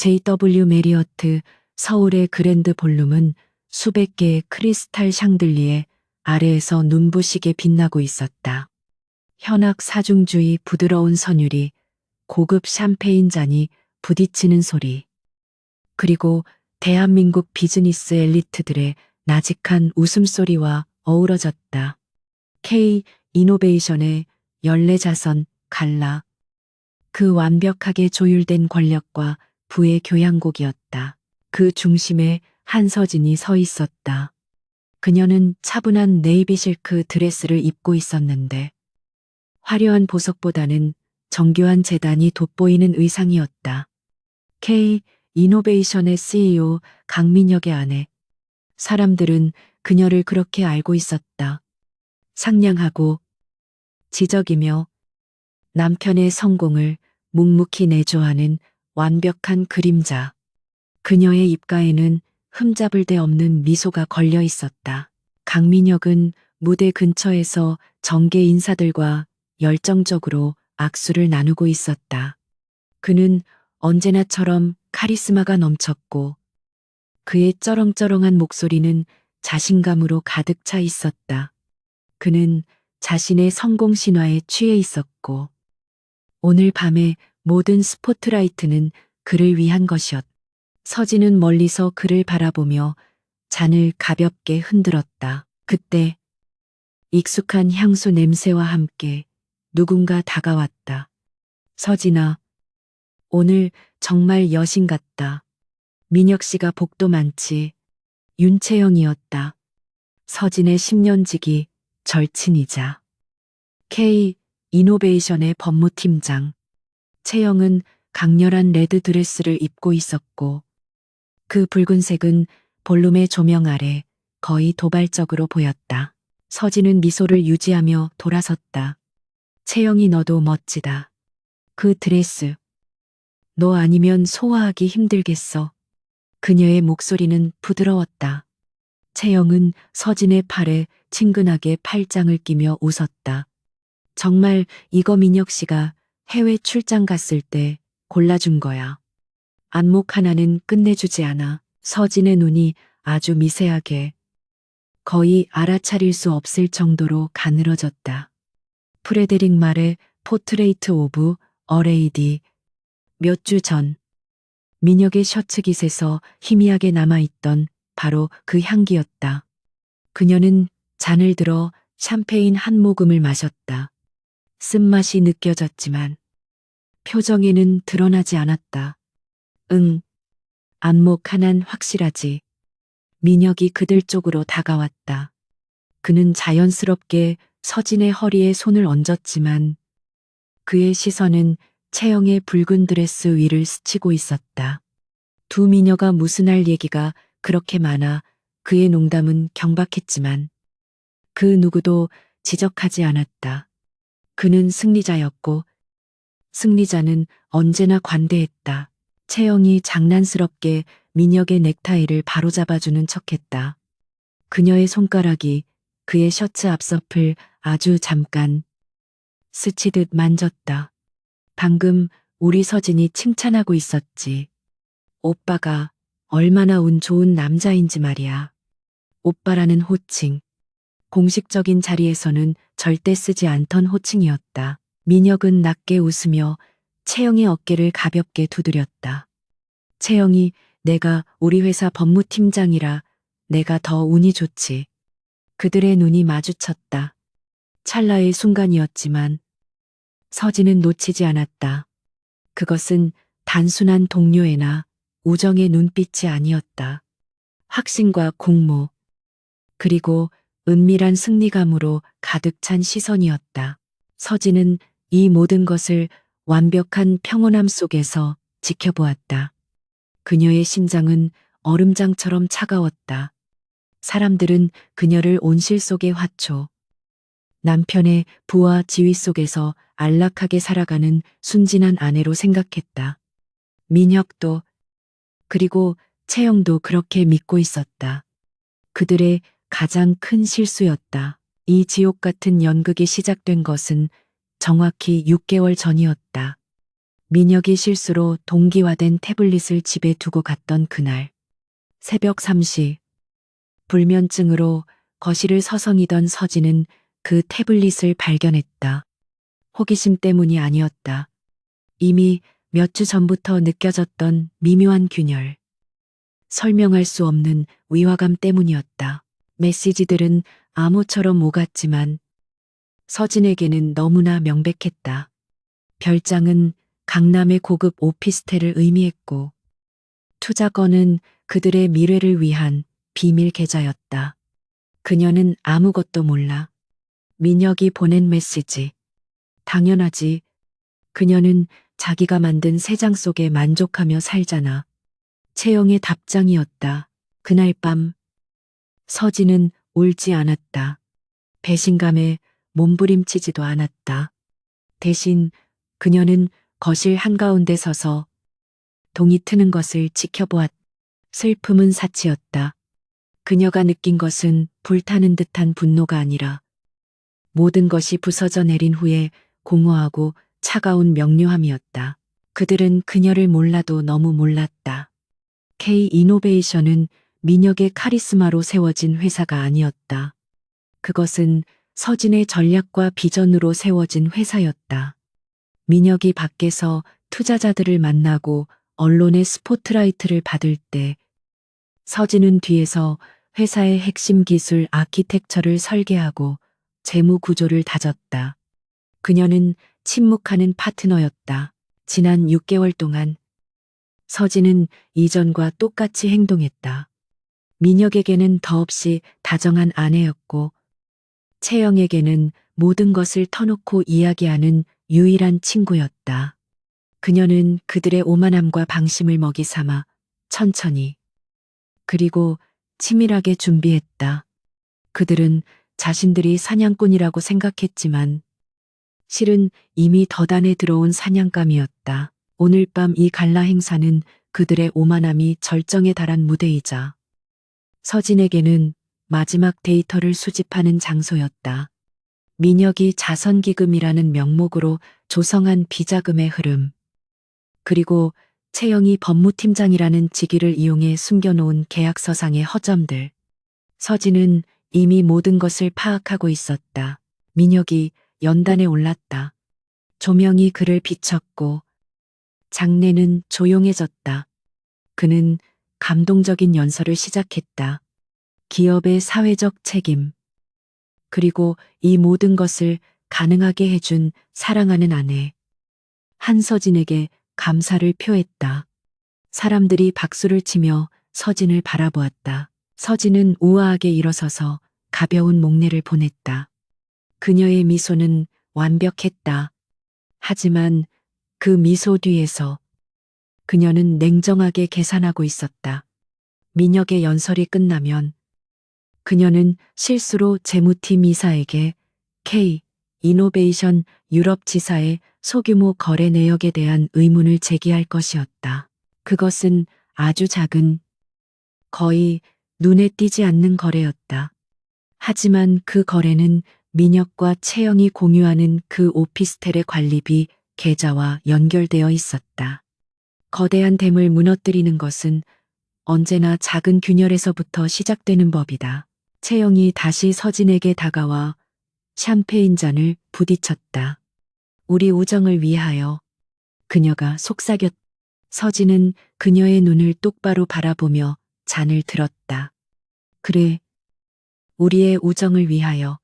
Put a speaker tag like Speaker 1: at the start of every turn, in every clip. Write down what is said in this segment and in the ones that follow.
Speaker 1: JW 메리어트 서울의 그랜드 볼룸은 수백 개의 크리스탈 샹들리에 아래에서 눈부시게 빛나고 있었다. 현악 사중주의 부드러운 선율이, 고급 샴페인 잔이 부딪히는 소리, 그리고 대한민국 비즈니스 엘리트들의 나직한 웃음소리와 어우러졌다. K 이노베이션의 연례자선 갈라. 그 완벽하게 조율된 권력과 부의 교향곡이었다. 그 중심에 한서진이 서 있었다. 그녀는 차분한 네이비 실크 드레스를 입고 있었는데 화려한 보석보다는 정교한 재단이 돋보이는 의상이었다. K 이노베이션의 CEO 강민혁의 아내. 사람들은 그녀를 그렇게 알고 있었다. 상냥하고 지적이며 남편의 성공을 묵묵히 내조하는 완벽한 그림자. 그녀의 입가에는 흠잡을 데 없는 미소가 걸려 있었다. 강민혁은 무대 근처에서 정계 인사들과 열정적으로 악수를 나누고 있었다. 그는 언제나처럼 카리스마가 넘쳤고 그의 쩌렁쩌렁한 목소리는 자신감으로 가득 차 있었다. 그는 자신의 성공 신화에 취해 있었고 오늘 밤의 모든 스포트라이트는 그를 위한 것이었다. 서진은 멀리서 그를 바라보며 잔을 가볍게 흔들었다. 그때 익숙한 향수 냄새와 함께 누군가 다가왔다. 서진아, 오늘 정말 여신 같다. 민혁 씨가 복도 많지. 윤채영이었다. 서진의 10년지기 절친이자 K 이노베이션의 법무팀장. 채영은 강렬한 레드 드레스를 입고 있었고 그 붉은색은 볼룸의 조명 아래 거의 도발적으로 보였다. 서진은 미소를 유지하며 돌아섰다. 채영이 너도 멋지다. 그 드레스. 너 아니면 소화하기 힘들겠어. 그녀의 목소리는 부드러웠다. 채영은 서진의 팔에 친근하게 팔짱을 끼며 웃었다. 정말 이거 민혁 씨가 해외 출장 갔을 때 골라준 거야. 안목 하나는 끝내주지 않아. 서진의 눈이 아주 미세하게 거의 알아차릴 수 없을 정도로 가늘어졌다. 프레데릭 말의 포트레이트 오브 어 레이디. 몇 주 전 민혁의 셔츠 깃에서 희미하게 남아있던 바로 그 향기였다. 그녀는 잔을 들어 샴페인 한 모금을 마셨다. 쓴맛이 느껴졌지만 표정에는 드러나지 않았다. 응, 안목 하나는 확실하지. 민혁이 그들 쪽으로 다가왔다. 그는 자연스럽게 서진의 허리에 손을 얹었지만 그의 시선은 채영의 붉은 드레스 위를 스치고 있었다. 두 미녀가 무슨 할 얘기가 그렇게 많아 그의 농담은 경박했지만 그 누구도 지적하지 않았다. 그는 승리자였고 승리자는 언제나 관대했다. 채영이 장난스럽게 민혁의 넥타이를 바로잡아주는 척했다. 그녀의 손가락이 그의 셔츠 앞서플 아주 잠깐 스치듯 만졌다. 방금 우리 서진이 칭찬하고 있었지. 오빠가 얼마나 운 좋은 남자인지 말이야. 오빠라는 호칭. 공식적인 자리에서는 절대 쓰지 않던 호칭이었다. 민혁은 낮게 웃으며 채영의 어깨를 가볍게 두드렸다. 채영이 내가 우리 회사 법무팀장이라 내가 더 운이 좋지. 그들의 눈이 마주쳤다. 찰나의 순간이었지만 서진은 놓치지 않았다. 그것은 단순한 동료애나 우정의 눈빛이 아니었다. 확신과 공모, 그리고 은밀한 승리감으로 가득 찬 시선이었다. 서진은 이 모든 것을 완벽한 평온함 속에서 지켜보았다. 그녀의 심장은 얼음장처럼 차가웠다. 사람들은 그녀를 온실 속의 화초, 남편의 부와 지위 속에서 안락하게 살아가는 순진한 아내로 생각했다. 민혁도, 그리고 채영도 그렇게 믿고 있었다. 그들의 가장 큰 실수였다. 이 지옥 같은 연극이 시작된 것은 정확히 6개월 전이었다. 민혁이 실수로 동기화된 태블릿을 집에 두고 갔던 그날. 새벽 3시. 불면증으로 거실을 서성이던 서진은 그 태블릿을 발견했다. 호기심 때문이 아니었다. 이미 몇 주 전부터 느껴졌던 미묘한 균열. 설명할 수 없는 위화감 때문이었다. 메시지들은 암호처럼 오갔지만 서진에게는 너무나 명백했다. 별장은 강남의 고급 오피스텔을 의미했고 투자건은 그들의 미래를 위한 비밀 계좌였다. 그녀는 아무것도 몰라. 민혁이 보낸 메시지. 당연하지. 그녀는 자기가 만든 새 장 속에 만족하며 살잖아. 채영의 답장이었다. 그날 밤 서진은 울지 않았다. 배신감에 몸부림치지도 않았다. 대신 그녀는 거실 한가운데 서서 동이 트는 것을 지켜보았다. 슬픔은 사치였다. 그녀가 느낀 것은 불타는 듯한 분노가 아니라 모든 것이 부서져 내린 후에 공허하고 차가운 명료함이었다. 그들은 그녀를 몰라도 너무 몰랐다. K-이노베이션은 민혁의 카리스마로 세워진 회사가 아니었다. 그것은 서진의 전략과 비전으로 세워진 회사였다. 민혁이 밖에서 투자자들을 만나고 언론의 스포트라이트를 받을 때 서진은 뒤에서 회사의 핵심 기술 아키텍처를 설계하고 재무 구조를 다졌다. 그녀는 침묵하는 파트너였다. 지난 6개월 동안 서진은 이전과 똑같이 행동했다. 민혁에게는 더없이 다정한 아내였고 채영에게는 모든 것을 터놓고 이야기하는 유일한 친구였다. 그녀는 그들의 오만함과 방심을 먹이 삼아 천천히 그리고 치밀하게 준비했다. 그들은 자신들이 사냥꾼이라고 생각했지만 실은 이미 덫안에 들어온 사냥감이었다. 오늘 밤 이 갈라 행사는 그들의 오만함이 절정에 달한 무대이자 서진에게는 마지막 데이터를 수집하는 장소였다. 민혁이 자선기금이라는 명목으로 조성한 비자금의 흐름. 그리고 채영이 법무팀장이라는 직위를 이용해 숨겨놓은 계약서상의 허점들. 서진은 이미 모든 것을 파악하고 있었다. 민혁이 연단에 올랐다. 조명이 그를 비췄고 장내는 조용해졌다. 그는 감동적인 연설을 시작했다. 기업의 사회적 책임. 그리고 이 모든 것을 가능하게 해준 사랑하는 아내. 한서진에게 감사를 표했다. 사람들이 박수를 치며 서진을 바라보았다. 서진은 우아하게 일어서서 가벼운 목례를 보냈다. 그녀의 미소는 완벽했다. 하지만 그 미소 뒤에서 그녀는 냉정하게 계산하고 있었다. 민혁의 연설이 끝나면 그녀는 실수로 재무팀 이사에게 K-이노베이션 유럽 지사의 소규모 거래 내역에 대한 의문을 제기할 것이었다. 그것은 아주 작은, 거의 눈에 띄지 않는 거래였다. 하지만 그 거래는 민혁과 채영이 공유하는 그 오피스텔의 관리비 계좌와 연결되어 있었다. 거대한 댐을 무너뜨리는 것은 언제나 작은 균열에서부터 시작되는 법이다. 채영이 다시 서진에게 다가와 샴페인 잔을 부딪혔다. 우리 우정을 위하여. 그녀가 속삭였다. 서진은 그녀의 눈을 똑바로 바라보며 잔을 들었다. 그래, 우리의 우정을 위하여.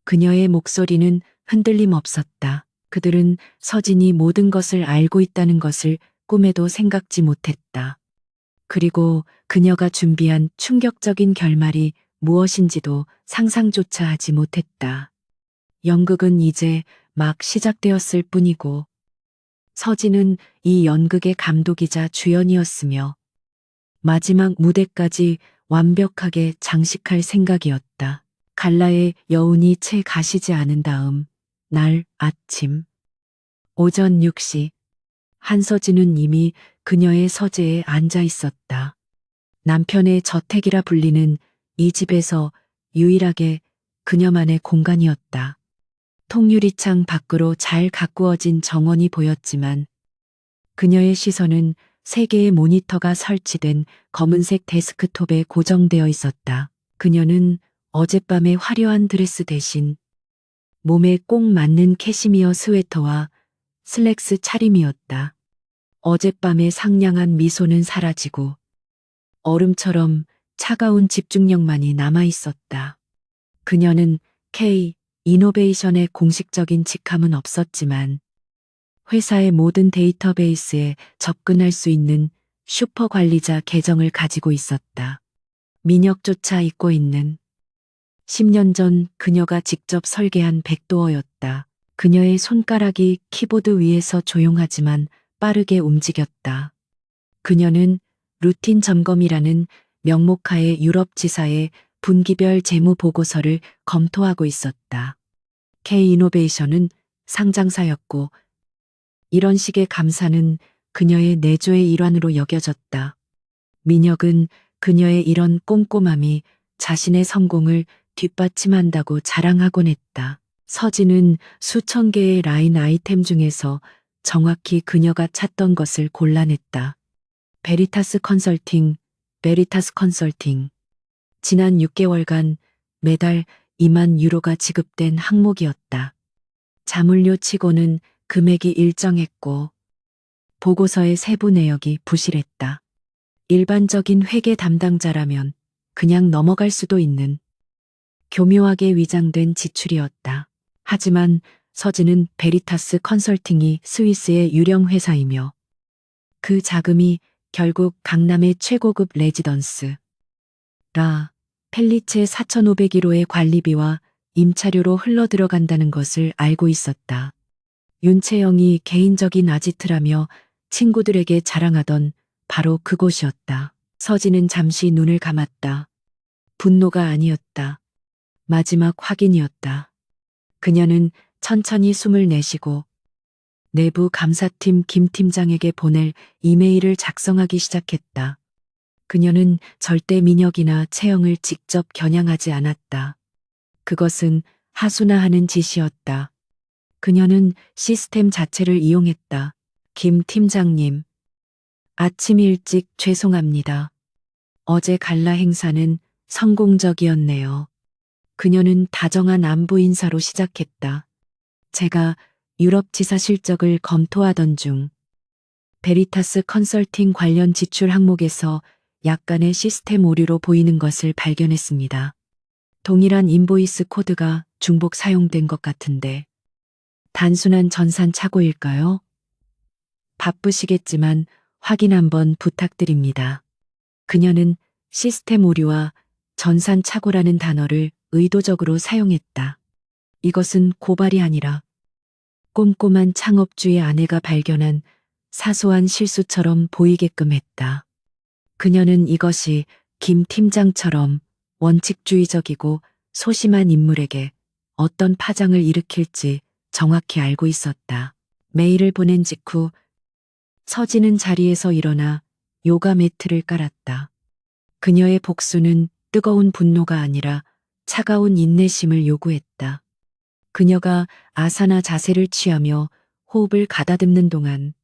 Speaker 1: 그녀의 목소리는 흔들림 없었다. 그들은 서진이 모든 것을 알고 있다는 것을 꿈에도 생각지 못했다. 그리고 그녀가 준비한 충격적인 결말이 무엇인지도 상상조차 하지 못했다. 연극은 이제 막 시작되었을 뿐이고 서진은 이 연극의 감독이자 주연이었으며 마지막 무대까지 완벽하게 장식할 생각이었다. 갈라의 여운이 채 가시지 않은 다음 날 아침 오전 6시 한서진은 이미 그녀의 서재에 앉아 있었다. 남편의 저택이라 불리는 이 집에서 유일하게 그녀만의 공간이었다. 통유리창 밖으로 잘 가꾸어진 정원이 보였지만 그녀의 시선은 세 개의 모니터가 설치된 검은색 데스크톱에 고정되어 있었다. 그녀는 어젯밤의 화려한 드레스 대신 몸에 꼭 맞는 캐시미어 스웨터와 슬랙스 차림이었다. 어젯밤의 상냥한 미소는 사라지고 얼음처럼 차가운 집중력만이 남아 있었다. 그녀는 K 이노베이션의 공식적인 직함은 없었지만 회사의 모든 데이터베이스에 접근할 수 있는 슈퍼 관리자 계정을 가지고 있었다. 민혁조차 잊고 있는 10년 전 그녀가 직접 설계한 백도어였다. 그녀의 손가락이 키보드 위에서 조용하지만 빠르게 움직였다. 그녀는 루틴 점검이라는 명목하에 유럽 지사의 분기별 재무 보고서를 검토하고 있었다. K-이노베이션은 상장사였고 이런 식의 감사는 그녀의 내조의 일환으로 여겨졌다. 민혁은 그녀의 이런 꼼꼼함이 자신의 성공을 뒷받침한다고 자랑하곤 했다. 서진은 수천 개의 라인 아이템 중에서 정확히 그녀가 찾던 것을 골라냈다. 베리타스 컨설팅. 지난 6개월간 매달 2만 유로가 지급된 항목이었다. 자물쇠 치고는 금액이 일정했고 보고서의 세부 내역이 부실했다. 일반적인 회계 담당자라면 그냥 넘어갈 수도 있는 교묘하게 위장된 지출이었다. 하지만 서진은 베리타스 컨설팅이 스위스의 유령 회사이며 그 자금이 결국 강남의 최고급 레지던스 라 펠리체 4,500유로의 관리비와 임차료로 흘러들어간다는 것을 알고 있었다. 윤채영이 개인적인 아지트라며 친구들에게 자랑하던 바로 그곳이었다. 서진은 잠시 눈을 감았다. 분노가 아니었다. 마지막 확인이었다. 그녀는 천천히 숨을 내쉬고 내부 감사팀 김 팀장에게 보낼 이메일을 작성하기 시작했다. 그녀는 절대 민혁이나 채영을 직접 겨냥하지 않았다. 그것은 하수나하는 짓이었다. 그녀는 시스템 자체를 이용했다. 김 팀장님, 아침 일찍 죄송합니다. 어제 갈라 행사는 성공적이었네요. 그녀는 다정한 안부 인사로 시작했다. 제가 유럽 지사 실적을 검토하던 중 베리타스 컨설팅 관련 지출 항목에서 약간의 시스템 오류로 보이는 것을 발견했습니다. 동일한 인보이스 코드가 중복 사용된 것 같은데 단순한 전산 착오일까요? 바쁘시겠지만 확인 한번 부탁드립니다. 그녀는 시스템 오류와 전산 착오라는 단어를 의도적으로 사용했다. 이것은 고발이 아니라 꼼꼼한 창업주의 아내가 발견한 사소한 실수처럼 보이게끔 했다. 그녀는 이것이 김 팀장처럼 원칙주의적이고 소심한 인물에게 어떤 파장을 일으킬지 정확히 알고 있었다. 메일을 보낸 직후 서진은 자리에서 일어나 요가 매트를 깔았다. 그녀의 복수는 뜨거운 분노가 아니라 차가운 인내심을 요구했다. 그녀가 아사나 자세를 취하며 호흡을 가다듬는 동안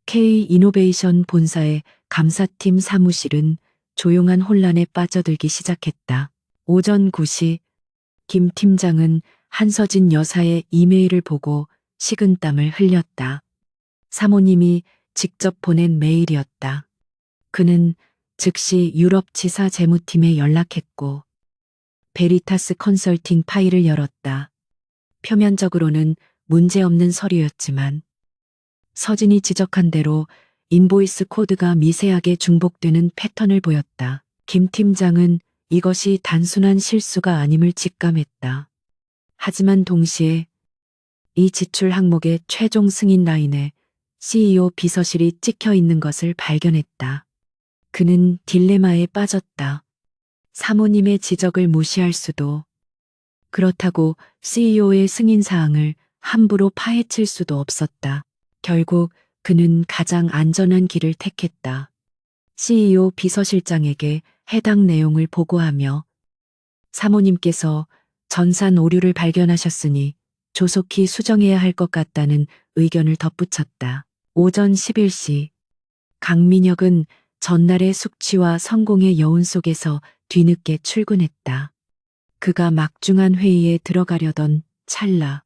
Speaker 1: K-이노베이션 본사의 감사팀 사무실은 조용한 혼란에 빠져들기 시작했다. 오전 9시 김 팀장은 한서진 여사의 이메일을 보고 식은땀을 흘렸다. 사모님이 직접 보낸 메일이었다. 그는 즉시 유럽 지사 재무팀에 연락했고 베리타스 컨설팅 파일을 열었다. 표면적으로는 문제없는 서류였지만 서진이 지적한 대로 인보이스 코드가 미세하게 중복되는 패턴을 보였다. 김 팀장은 이것이 단순한 실수가 아님을 직감했다. 하지만 동시에 이 지출 항목의 최종 승인 라인에 CEO 비서실이 찍혀 있는 것을 발견했다. 그는 딜레마에 빠졌다. 사모님의 지적을 무시할 수도, 그렇다고 CEO의 승인 사항을 함부로 파헤칠 수도 없었다. 결국 그는 가장 안전한 길을 택했다. CEO 비서실장에게 해당 내용을 보고하며 사모님께서 전산 오류를 발견하셨으니 조속히 수정해야 할 것 같다는 의견을 덧붙였다. 오전 11시 강민혁은 전날의 숙취와 성공의 여운 속에서 뒤늦게 출근했다. 그가 막중한 회의에 들어가려던 찰나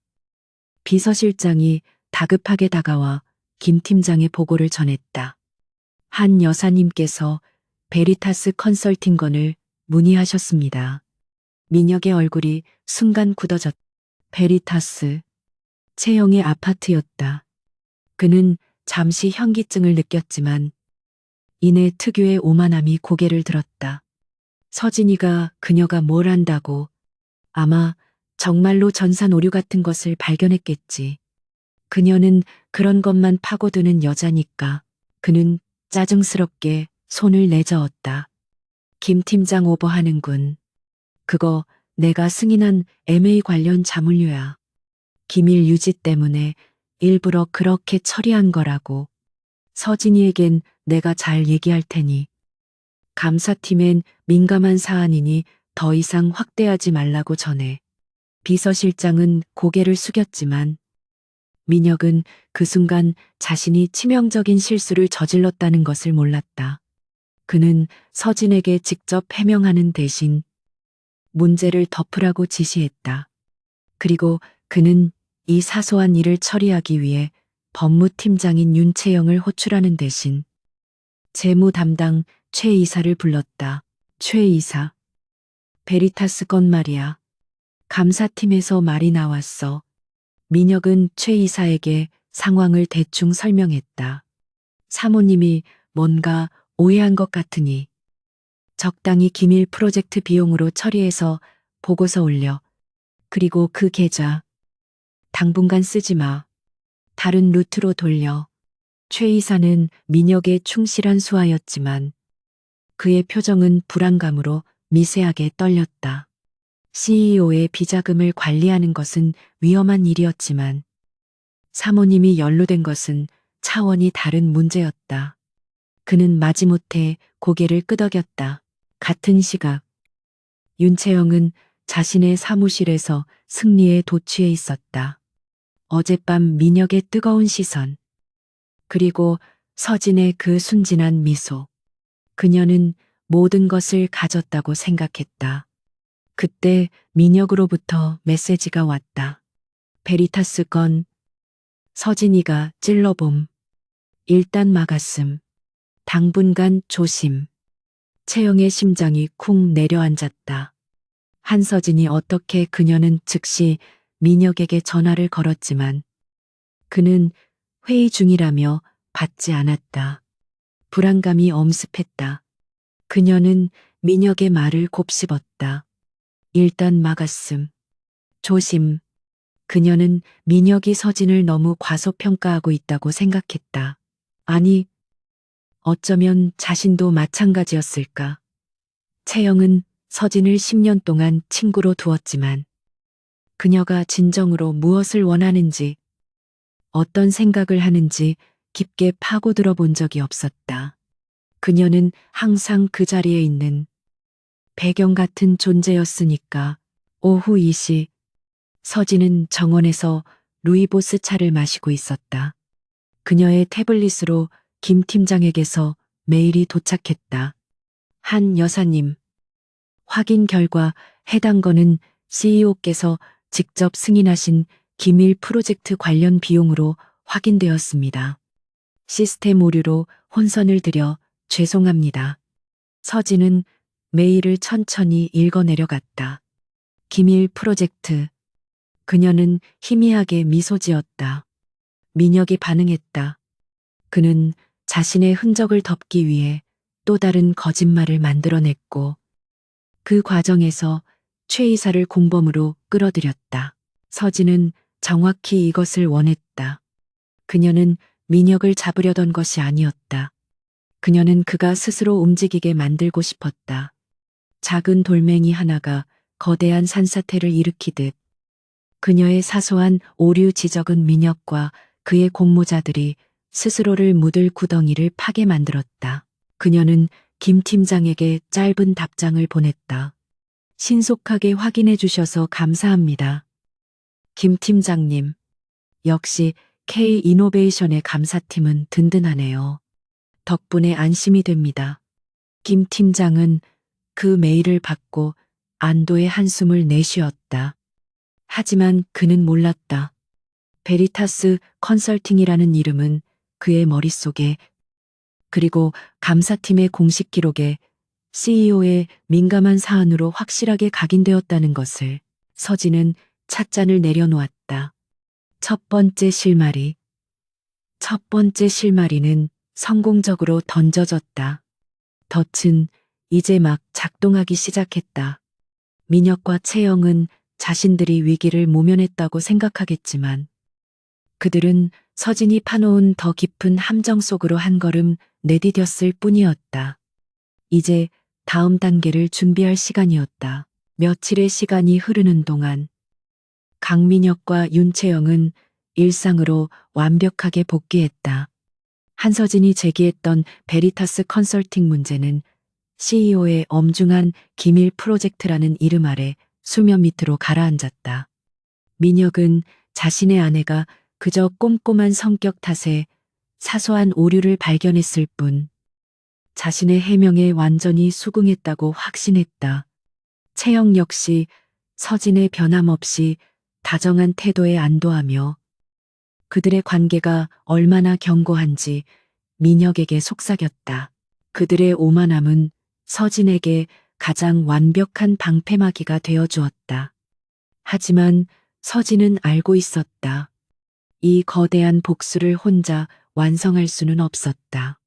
Speaker 1: 비서실장이 다급하게 다가와 김 팀장의 보고를 전했다. 한 여사님께서 베리타스 컨설팅건을 문의하셨습니다. 민혁의 얼굴이 순간 굳어졌다. 베리타스, 채영의 아파트였다. 그는 잠시 현기증을 느꼈지만 이내 특유의 오만함이 고개를 들었다. 서진이가 그녀가 뭘 안다고 아마 정말로 전산 오류 같은 것을 발견했겠지. 그녀는 그런 것만 파고드는 여자니까. 그는 짜증스럽게 손을 내저었다. 김 팀장 오버하는군. 그거 내가 승인한 MA 관련 자물쇠야. 기밀 유지 때문에 일부러 그렇게 처리한 거라고. 서진이에겐 내가 잘 얘기할 테니. 감사팀엔 민감한 사안이니 더 이상 확대하지 말라고 전해. 비서실장은 고개를 숙였지만 민혁은 그 순간 자신이 치명적인 실수를 저질렀다는 것을 몰랐다. 그는 서진에게 직접 해명하는 대신 문제를 덮으라고 지시했다. 그리고 그는 이 사소한 일을 처리하기 위해 법무팀장인 윤채영을 호출하는 대신 재무 담당 최 이사를 불렀다. 최 이사. 베리타스 건 말이야. 감사팀에서 말이 나왔어. 민혁은 최 이사에게 상황을 대충 설명했다. 사모님이 뭔가 오해한 것 같으니 적당히 기밀 프로젝트 비용으로 처리해서 보고서 올려. 그리고 그 계좌 당분간 쓰지 마. 다른 루트로 돌려. 최 이사는 민혁의 충실한 수하였지만 그의 표정은 불안감으로 미세하게 떨렸다. CEO의 비자금을 관리하는 것은 위험한 일이었지만 사모님이 연루된 것은 차원이 다른 문제였다. 그는 마지못해 고개를 끄덕였다. 같은 시각 윤채영은 자신의 사무실에서 승리에 도취해 있었다. 어젯밤 민혁의 뜨거운 시선, 그리고 서진의 그 순진한 미소. 그녀는 모든 것을 가졌다고 생각했다. 그때 민혁으로부터 메시지가 왔다. 베리타스 건 서진이가 찔러봄. 일단 막았음. 당분간 조심. 채영의 심장이 쿵 내려앉았다. 한서진이 어떻게 그녀는 즉시 민혁에게 전화를 걸었지만 그는 회의 중이라며 받지 않았다. 불안감이 엄습했다. 그녀는 민혁의 말을 곱씹었다. 일단 막았음. 조심. 그녀는 민혁이 서진을 너무 과소평가하고 있다고 생각했다. 아니, 어쩌면 자신도 마찬가지였을까. 채영은 서진을 10년 동안 친구로 두었지만 그녀가 진정으로 무엇을 원하는지, 어떤 생각을 하는지 깊게 파고들어 본 적이 없었다. 그녀는 항상 그 자리에 있는 배경 같은 존재였으니까. 오후 2시 서진은 정원에서 루이보스 차를 마시고 있었다. 그녀의 태블릿으로 김 팀장에게서 메일이 도착했다. 한 여사님, 확인 결과 해당 건은 CEO께서 직접 승인하신 기밀 프로젝트 관련 비용으로 확인되었습니다. 시스템 오류로 혼선을 드려 죄송합니다. 서진은 메일을 천천히 읽어 내려갔다. 기밀 프로젝트. 그녀는 희미하게 미소 지었다. 민혁이 반응했다. 그는 자신의 흔적을 덮기 위해 또 다른 거짓말을 만들어냈고 그 과정에서 최 이사를 공범으로 끌어들였다. 서진은 정확히 이것을 원했다. 그녀는 민혁을 잡으려던 것이 아니었다. 그녀는 그가 스스로 움직이게 만들고 싶었다. 작은 돌멩이 하나가 거대한 산사태를 일으키듯 그녀의 사소한 오류 지적은 민혁과 그의 공모자들이 스스로를 묻을 구덩이를 파게 만들었다. 그녀는 김 팀장에게 짧은 답장을 보냈다. 신속하게 확인해 주셔서 감사합니다. 김 팀장님, 역시 K 이노베이션의 감사팀은 든든하네요. 덕분에 안심이 됩니다. 김 팀장은 그 메일을 받고 안도의 한숨을 내쉬었다. 하지만 그는 몰랐다. 베리타스 컨설팅이라는 이름은 그의 머릿속에, 그리고 감사팀의 공식 기록에 CEO의 민감한 사안으로 확실하게 각인되었다는 것을. 서진은 찻잔을 내려놓았다. 첫 번째 실마리. 첫 번째 실마리는 성공적으로 던져졌다. 덫은 이제 막 작동하기 시작했다. 민혁과 채영은 자신들이 위기를 모면했다고 생각하겠지만 그들은 서진이 파놓은 더 깊은 함정 속으로 한 걸음 내디뎠을 뿐이었다. 이제 다음 단계를 준비할 시간이었다. 며칠의 시간이 흐르는 동안 강민혁과 윤채영은 일상으로 완벽하게 복귀했다. 한서진이 제기했던 베리타스 컨설팅 문제는 CEO의 엄중한 기밀 프로젝트라는 이름 아래 수면 밑으로 가라앉았다. 민혁은 자신의 아내가 그저 꼼꼼한 성격 탓에 사소한 오류를 발견했을 뿐 자신의 해명에 완전히 수긍했다고 확신했다. 채영 역시 서진의 변함없이 다정한 태도에 안도하며 그들의 관계가 얼마나 견고한지 민혁에게 속삭였다. 그들의 오만함은 서진에게 가장 완벽한 방패막이가 되어주었다. 하지만 서진은 알고 있었다. 이 거대한 복수를 혼자 완성할 수는 없었다.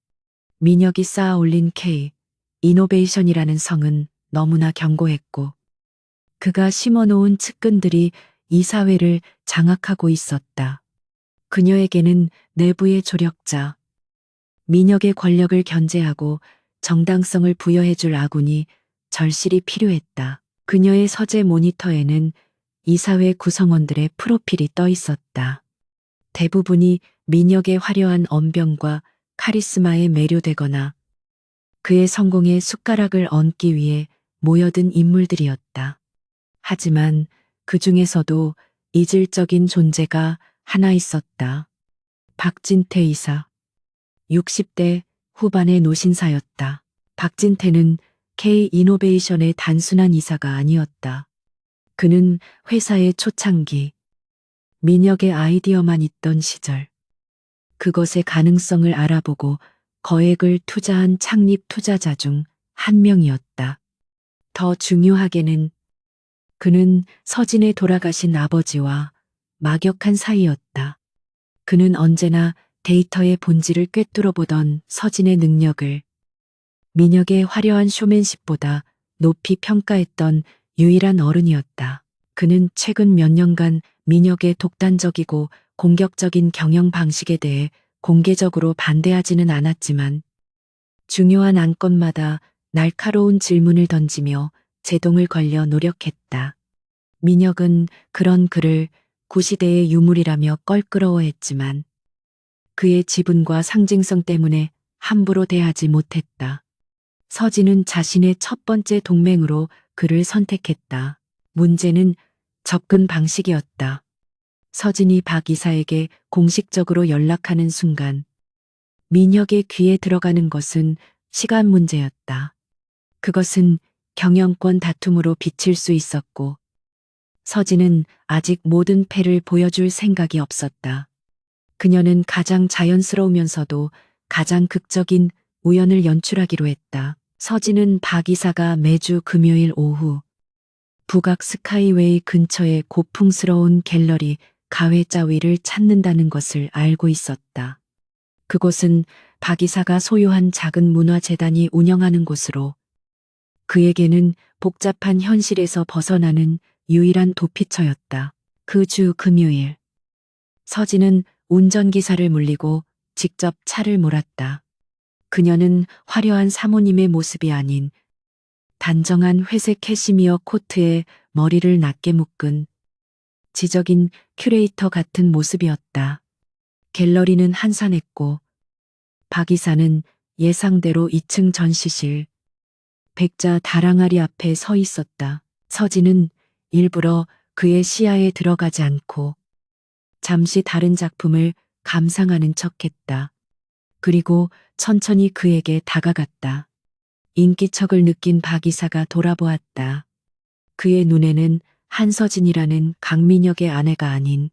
Speaker 1: 민혁이 쌓아 올린 K 이노베이션이라는 성은 너무나 견고했고 그가 심어놓은 측근들이 이 사회를 장악하고 있었다. 그녀에게는 내부의 조력자, 민혁의 권력을 견제하고 정당성을 부여해줄 아군이 절실히 필요했다. 그녀의 서재 모니터에는 이 사회 구성원들의 프로필이 떠 있었다. 대부분이 민혁의 화려한 언변과 카리스마에 매료되거나 그의 성공에 숟가락을 얹기 위해 모여든 인물들이었다. 하지만 그 중에서도 이질적인 존재가 하나 있었다. 박진태 이사. 60대 후반의 노신사였다. 박진태는 K 이노베이션의 단순한 이사가 아니었다. 그는 회사의 초창기, 민혁의 아이디어만 있던 시절, 그것의 가능성을 알아보고 거액을 투자한 창립 투자자 중 한 명이었다. 더 중요하게는 그는 서진의 돌아가신 아버지와 막역한 사이였다. 그는 언제나 데이터의 본질을 꿰뚫어 보던 서진의 능력을 민혁의 화려한 쇼맨십보다 높이 평가했던 유일한 어른이었다. 그는 최근 몇 년간 민혁의 독단적이고 공격적인 경영 방식에 대해 공개적으로 반대하지는 않았지만 중요한 안건마다 날카로운 질문을 던지며 제동을 걸려 노력했다. 민혁은 그런 그를 구시대의 유물이라며 껄끄러워했지만 그의 지분과 상징성 때문에 함부로 대하지 못했다. 서진은 자신의 첫 번째 동맹으로 그를 선택했다. 문제는 접근 방식이었다. 서진이 박 이사에게 공식적으로 연락하는 순간 민혁의 귀에 들어가는 것은 시간 문제였다. 그것은 경영권 다툼으로 비칠 수 있었고 서진은 아직 모든 패를 보여줄 생각이 없었다. 그녀는 가장 자연스러우면서도 가장 극적인 우연을 연출하기로 했다. 서진은 박 이사가 매주 금요일 오후 북악 스카이웨이 근처의 고풍스러운 갤러리 가회자위를 찾는다는 것을 알고 있었다. 그곳은 박 이사가 소유한 작은 문화재단이 운영하는 곳으로 그에게는 복잡한 현실에서 벗어나는 유일한 도피처였다. 그 주 금요일 서진은 운전기사를 물리고 직접 차를 몰았다. 그녀는 화려한 사모님의 모습이 아닌 단정한 회색 캐시미어 코트에 머리를 낮게 묶은 지적인 큐레이터 같은 모습이었다. 갤러리는 한산했고 박 이사는 예상대로 2층 전시실 백자 다랑아리 앞에 서 있었다. 서진은 일부러 그의 시야에 들어가지 않고 잠시 다른 작품을 감상하는 척했다. 그리고 천천히 그에게 다가갔다. 인기척을 느낀 박 이사가 돌아보았다. 그의 눈에는 한서진이라는 강민혁의 아내가 아닌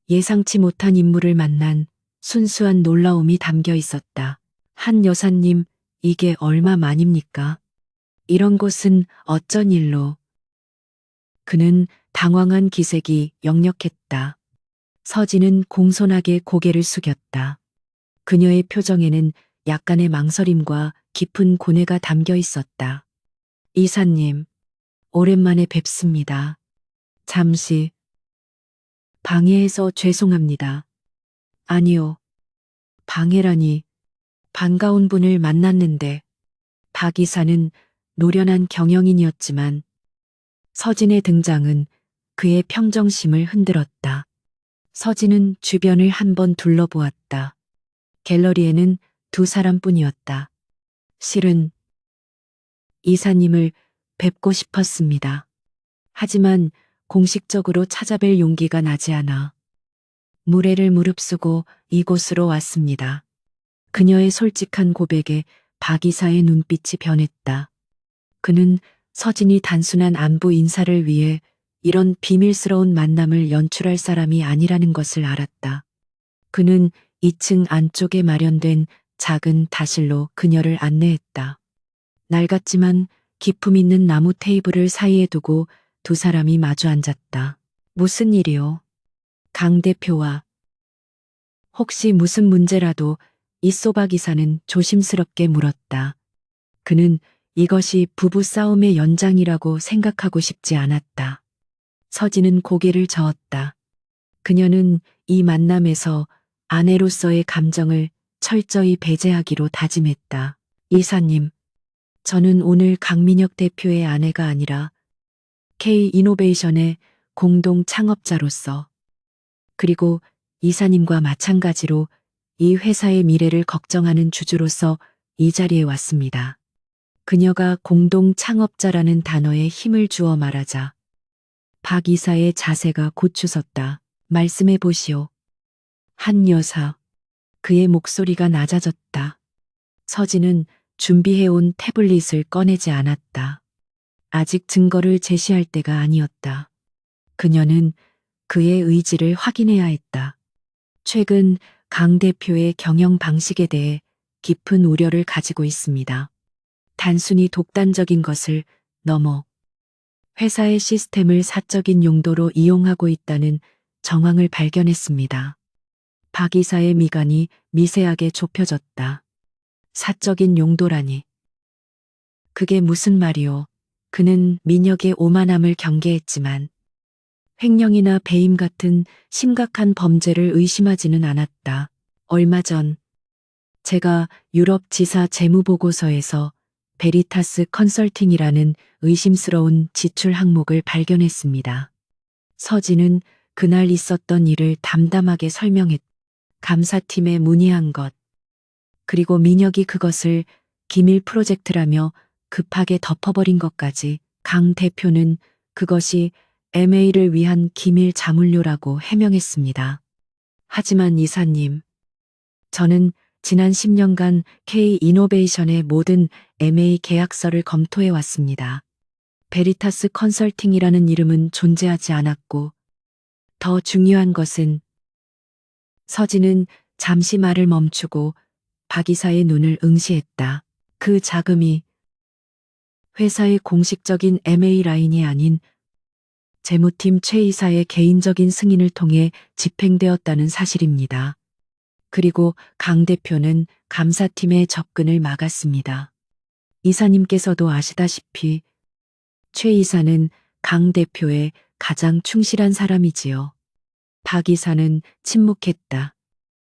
Speaker 1: 예상치 못한 인물을 만난 순수한 놀라움이 담겨 있었다. 한 여사님, 이게 얼마만입니까? 이런 곳은 어쩐 일로? 그는 당황한 기색이 역력했다. 서진은 공손하게 고개를 숙였다. 그녀의 표정에는 약간의 망설임과 깊은 고뇌가 담겨 있었다. 이사님, 오랜만에 뵙습니다. 잠시 방해해서 죄송합니다. 아니요, 방해라니. 반가운 분을 만났는데 박 이사는 노련한 경영인이었지만 서진의 등장은 그의 평정심을 흔들었다. 서진은 주변을 한번 둘러보았다. 갤러리에는 두 사람뿐이었다. 실은 이사님을 뵙고 싶었습니다. 하지만 공식적으로 찾아뵐 용기가 나지 않아 무례를 무릅쓰고 이곳으로 왔습니다. 그녀의 솔직한 고백에 박 이사의 눈빛이 변했다. 그는 서진이 단순한 안부 인사를 위해 이런 비밀스러운 만남을 연출할 사람이 아니라는 것을 알았다. 그는 2층 안쪽에 마련된 작은 다실로 그녀를 안내했다. 낡았지만 기품 있는 나무 테이블을 사이에 두고 두 사람이 마주 앉았다. 무슨 일이요? 강 대표와 혹시 무슨 문제라도 있소? 박 이사는 조심스럽게 물었다. 그는 이것이 부부 싸움의 연장이라고 생각하고 싶지 않았다. 서진은 고개를 저었다. 그녀는 이 만남에서 아내로서의 감정을 철저히 배제하기로 다짐했다. 이사님, 저는 오늘 강민혁 대표의 아내가 아니라 K이노베이션의 공동 창업자로서 그리고 이사님과 마찬가지로 이 회사의 미래를 걱정하는 주주로서 이 자리에 왔습니다. 그녀가 공동 창업자라는 단어에 힘을 주어 말하자 박 이사의 자세가 고추섰다. 말씀해 보시오. 한 여사. 그의 목소리가 낮아졌다. 서진은 준비해온 태블릿을 꺼내지 않았다. 아직 증거를 제시할 때가 아니었다. 그녀는 그의 의지를 확인해야 했다. 최근 강 대표의 경영 방식에 대해 깊은 우려를 가지고 있습니다. 단순히 독단적인 것을 넘어 회사의 시스템을 사적인 용도로 이용하고 있다는 정황을 발견했습니다. 박 이사의 미간이 미세하게 좁혀졌다. 사적인 용도라니. 그게 무슨 말이오? 그는 민혁의 오만함을 경계했지만 횡령이나 배임 같은 심각한 범죄를 의심하지는 않았다. 얼마 전 제가 유럽 지사 재무보고서에서 베리타스 컨설팅이라는 의심스러운 지출 항목을 발견했습니다. 서진은 그날 있었던 일을 담담하게 설명했다. 감사팀에 문의한 것, 그리고 민혁이 그것을 기밀 프로젝트라며 급하게 덮어버린 것까지. 강 대표는 그것이 MA를 위한 기밀 자문료라고 해명했습니다. 하지만 이사님, 저는 지난 10년간 K이노베이션의 모든 MA 계약서를 검토해 왔습니다. 베리타스 컨설팅이라는 이름은 존재하지 않았고, 더 중요한 것은 서진은 잠시 말을 멈추고 박 이사의 눈을 응시했다. 그 자금이 회사의 공식적인 MA 라인이 아닌 재무팀 최 이사의 개인적인 승인을 통해 집행되었다는 사실입니다. 그리고 강 대표는 감사팀의 접근을 막았습니다. 이사님께서도 아시다시피 최 이사는 강 대표의 가장 충실한 사람이지요. 박 이사는 침묵했다.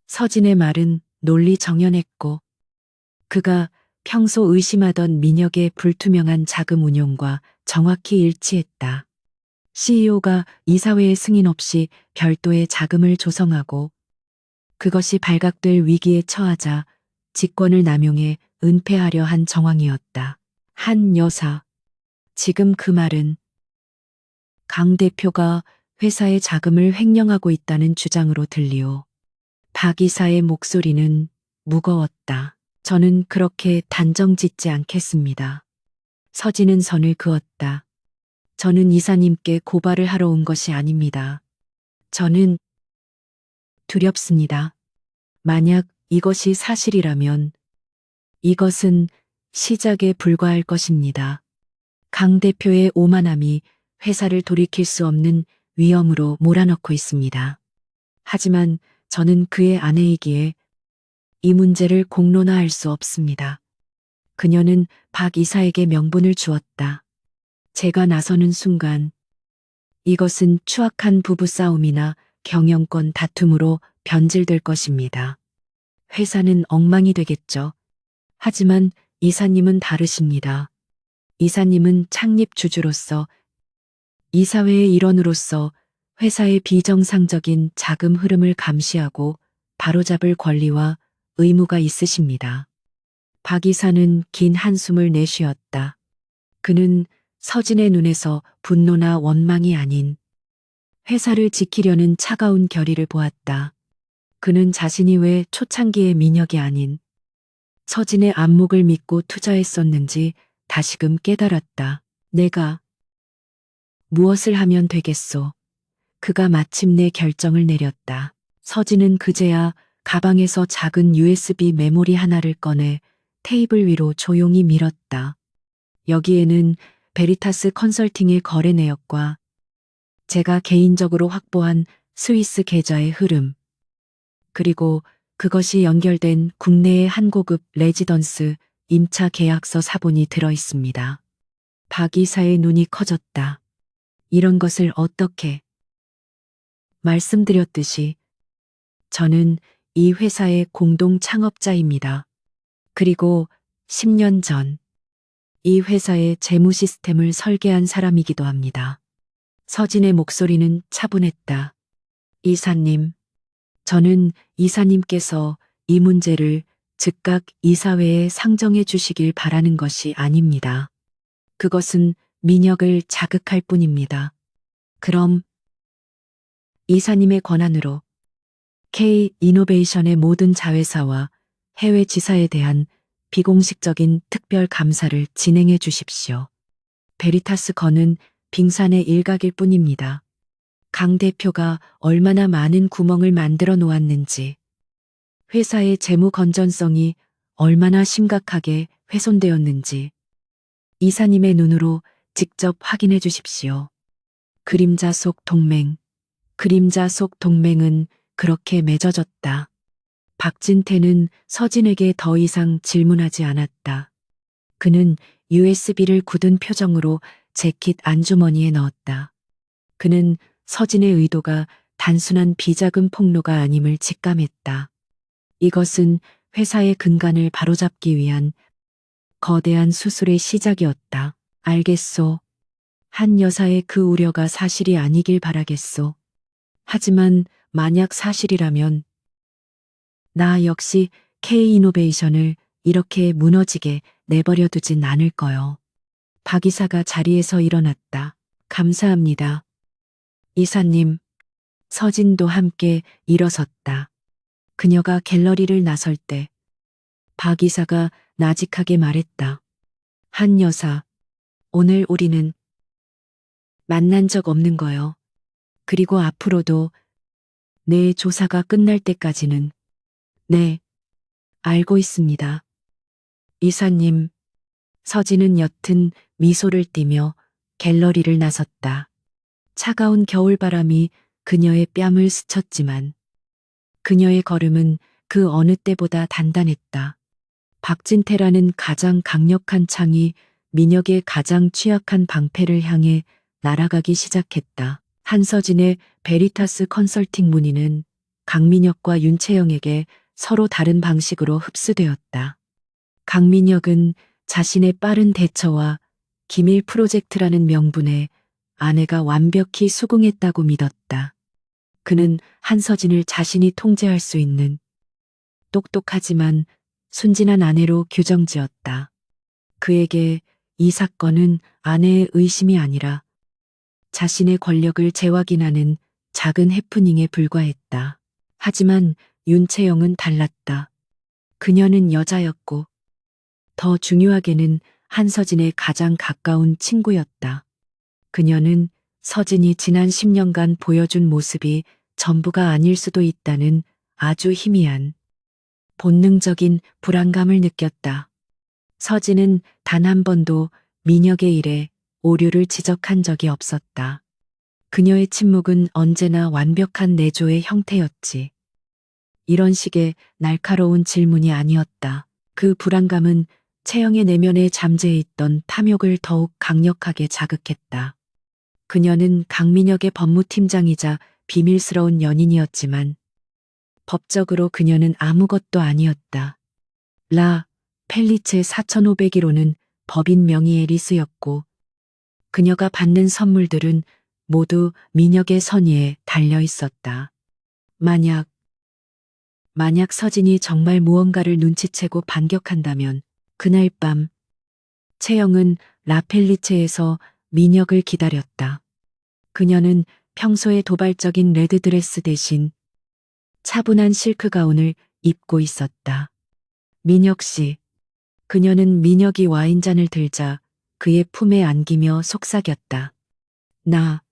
Speaker 1: 서진의 말은 논리정연했고 그가 평소 의심하던 민혁의 불투명한 자금 운용과 정확히 일치했다. CEO가 이사회의 승인 없이 별도의 자금을 조성하고 그것이 발각될 위기에 처하자 직권을 남용해 은폐하려 한 정황이었다. 한 여사. 지금 그 말은 강 대표가 회사의 자금을 횡령하고 있다는 주장으로 들리오. 박 이사의 목소리는 무거웠다. 저는 그렇게 단정 짓지 않겠습니다. 서진은 선을 그었다. 저는 이사님께 고발을 하러 온 것이 아닙니다. 저는 두렵습니다. 만약 이것이 사실이라면 이것은 시작에 불과할 것입니다. 강 대표의 오만함이 회사를 돌이킬 수 없는 위험으로 몰아넣고 있습니다. 하지만 저는 그의 아내이기에 이 문제를 공론화할 수 없습니다. 그녀는 박 이사에게 명분을 주었다. 제가 나서는 순간 이것은 추악한 부부싸움이나 경영권 다툼으로 변질될 것입니다. 회사는 엉망이 되겠죠. 하지만 이사님은 다르십니다. 이사님은 창립 주주로서 이사회의 일원으로서 회사의 비정상적인 자금 흐름을 감시하고 바로잡을 권리와 의무가 있으십니다. 박 이사는 긴 한숨을 내쉬었다. 그는 서진의 눈에서 분노나 원망이 아닌 회사를 지키려는 차가운 결의를 보았다. 그는 자신이 왜 초창기의 민혁이 아닌 서진의 안목을 믿고 투자했었는지 다시금 깨달았다. 내가 무엇을 하면 되겠소? 그가 마침내 결정을 내렸다. 서진은 그제야 가방에서 작은 USB 메모리 하나를 꺼내 테이블 위로 조용히 밀었다. 여기에는 베리타스 컨설팅의 거래 내역과 제가 개인적으로 확보한 스위스 계좌의 흐름, 그리고 그것이 연결된 국내의 한 고급 레지던스 임차 계약서 사본이 들어 있습니다. 박 이사의 눈이 커졌다. 이런 것을 어떻게? 말씀드렸듯이 저는 이 회사의 공동 창업자입니다. 그리고 10년 전 이 회사의 재무 시스템을 설계한 사람이기도 합니다. 서진의 목소리는 차분했다. 이사님, 저는 이사님께서 이 문제를 즉각 이사회에 상정해 주시길 바라는 것이 아닙니다. 그것은 민혁을 자극할 뿐입니다. 그럼 이사님의 권한으로 K 이노베이션의 모든 자회사와 해외 지사에 대한 비공식적인 특별 감사를 진행해 주십시오. 베리타스 건은 빙산의 일각일 뿐입니다. 강 대표가 얼마나 많은 구멍을 만들어 놓았는지, 회사의 재무 건전성이 얼마나 심각하게 훼손되었는지 이사님의 눈으로 직접 확인해 주십시오. 그림자 속 동맹, 그림자 속 동맹은 그렇게 맺어졌다. 박진태는 서진에게 더 이상 질문하지 않았다. 그는 USB를 굳은 표정으로 재킷 안주머니에 넣었다. 그는 서진의 의도가 단순한 비자금 폭로가 아님을 직감했다. 이것은 회사의 근간을 바로잡기 위한 거대한 수술의 시작이었다. 알겠소. 한 여사의 그 우려가 사실이 아니길 바라겠소. 하지만 만약 사실이라면 나 역시 K이노베이션을 이렇게 무너지게 내버려 두진 않을 거요. 박 이사가 자리에서 일어났다. 감사합니다. 이사님. 서진도 함께 일어섰다. 그녀가 갤러리를 나설 때 박 이사가 나직하게 말했다. 한 여사, 오늘 우리는 만난 적 없는 거요. 그리고 앞으로도 내 조사가 끝날 때까지는 네, 알고 있습니다. 이사님, 서진은 옅은 미소를 띠며 갤러리를 나섰다. 차가운 겨울바람이 그녀의 뺨을 스쳤지만 그녀의 걸음은 그 어느 때보다 단단했다. 박진태라는 가장 강력한 창이 민혁의 가장 취약한 방패를 향해 날아가기 시작했다. 한서진의 베리타스 컨설팅 문의는 강민혁과 윤채영에게 서로 다른 방식으로 흡수되었다. 강민혁은 자신의 빠른 대처와 기밀 프로젝트라는 명분에 아내가 완벽히 수긍했다고 믿었다. 그는 한서진을 자신이 통제할 수 있는 똑똑하지만 순진한 아내로 규정지었다. 그에게 이 사건은 아내의 의심이 아니라 자신의 권력을 재확인하는 작은 해프닝에 불과했다. 하지만 윤채영은 달랐다. 그녀는 여자였고 더 중요하게는 한서진의 가장 가까운 친구였다. 그녀는 서진이 지난 10년간 보여준 모습이 전부가 아닐 수도 있다는 아주 희미한 본능적인 불안감을 느꼈다. 서진은 단 한 번도 민혁의 일에 오류를 지적한 적이 없었다. 그녀의 침묵은 언제나 완벽한 내조의 형태였지. 이런 식의 날카로운 질문이 아니었다. 그 불안감은 채영의 내면에 잠재해 있던 탐욕을 더욱 강력하게 자극했다. 그녀는 강민혁의 법무팀장이자 비밀스러운 연인이었지만 법적으로 그녀는 아무것도 아니었다. 라 펠리체 4,500일호는 법인 명의의 리스였고 그녀가 받는 선물들은 모두 민혁의 선의에 달려 있었다. 만약 서진이 정말 무언가를 눈치채고 반격한다면 그날 밤 채영은 라펠리체에서 민혁을 기다렸다. 그녀는 평소의 도발적인 레드드레스 대신 차분한 실크 가운을 입고 있었다. 민혁 씨. 그녀는 민혁이 와인잔을 들자 그의 품에 안기며 속삭였다. 나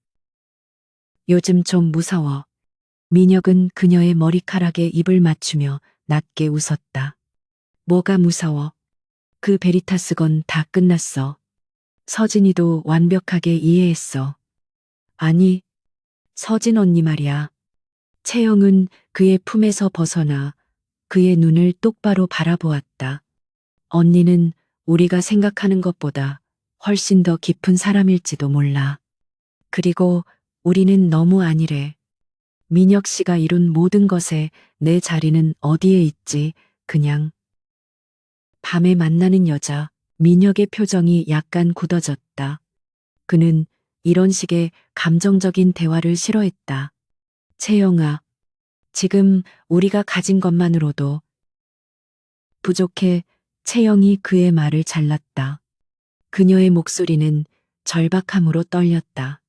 Speaker 1: 요즘 좀 무서워. 민혁은 그녀의 머리카락에 입을 맞추며 낮게 웃었다. 뭐가 무서워? 그 베리타스건 다 끝났어. 서진이도 완벽하게 이해했어. 아니, 서진 언니 말이야. 채영은 그의 품에서 벗어나 그의 눈을 똑바로 바라보았다. 언니는 우리가 생각하는 것보다 훨씬 더 깊은 사람일지도 몰라. 그리고 우리는 너무 아니래. 민혁 씨가 이룬 모든 것에 내 자리는 어디에 있지? 그냥 밤에 만나는 여자. 민혁의 표정이 약간 굳어졌다. 그는 이런 식의 감정적인 대화를 싫어했다. 채영아, 지금 우리가 가진 것만으로도 부족해. 채영이 그의 말을 잘랐다. 그녀의 목소리는 절박함으로 떨렸다.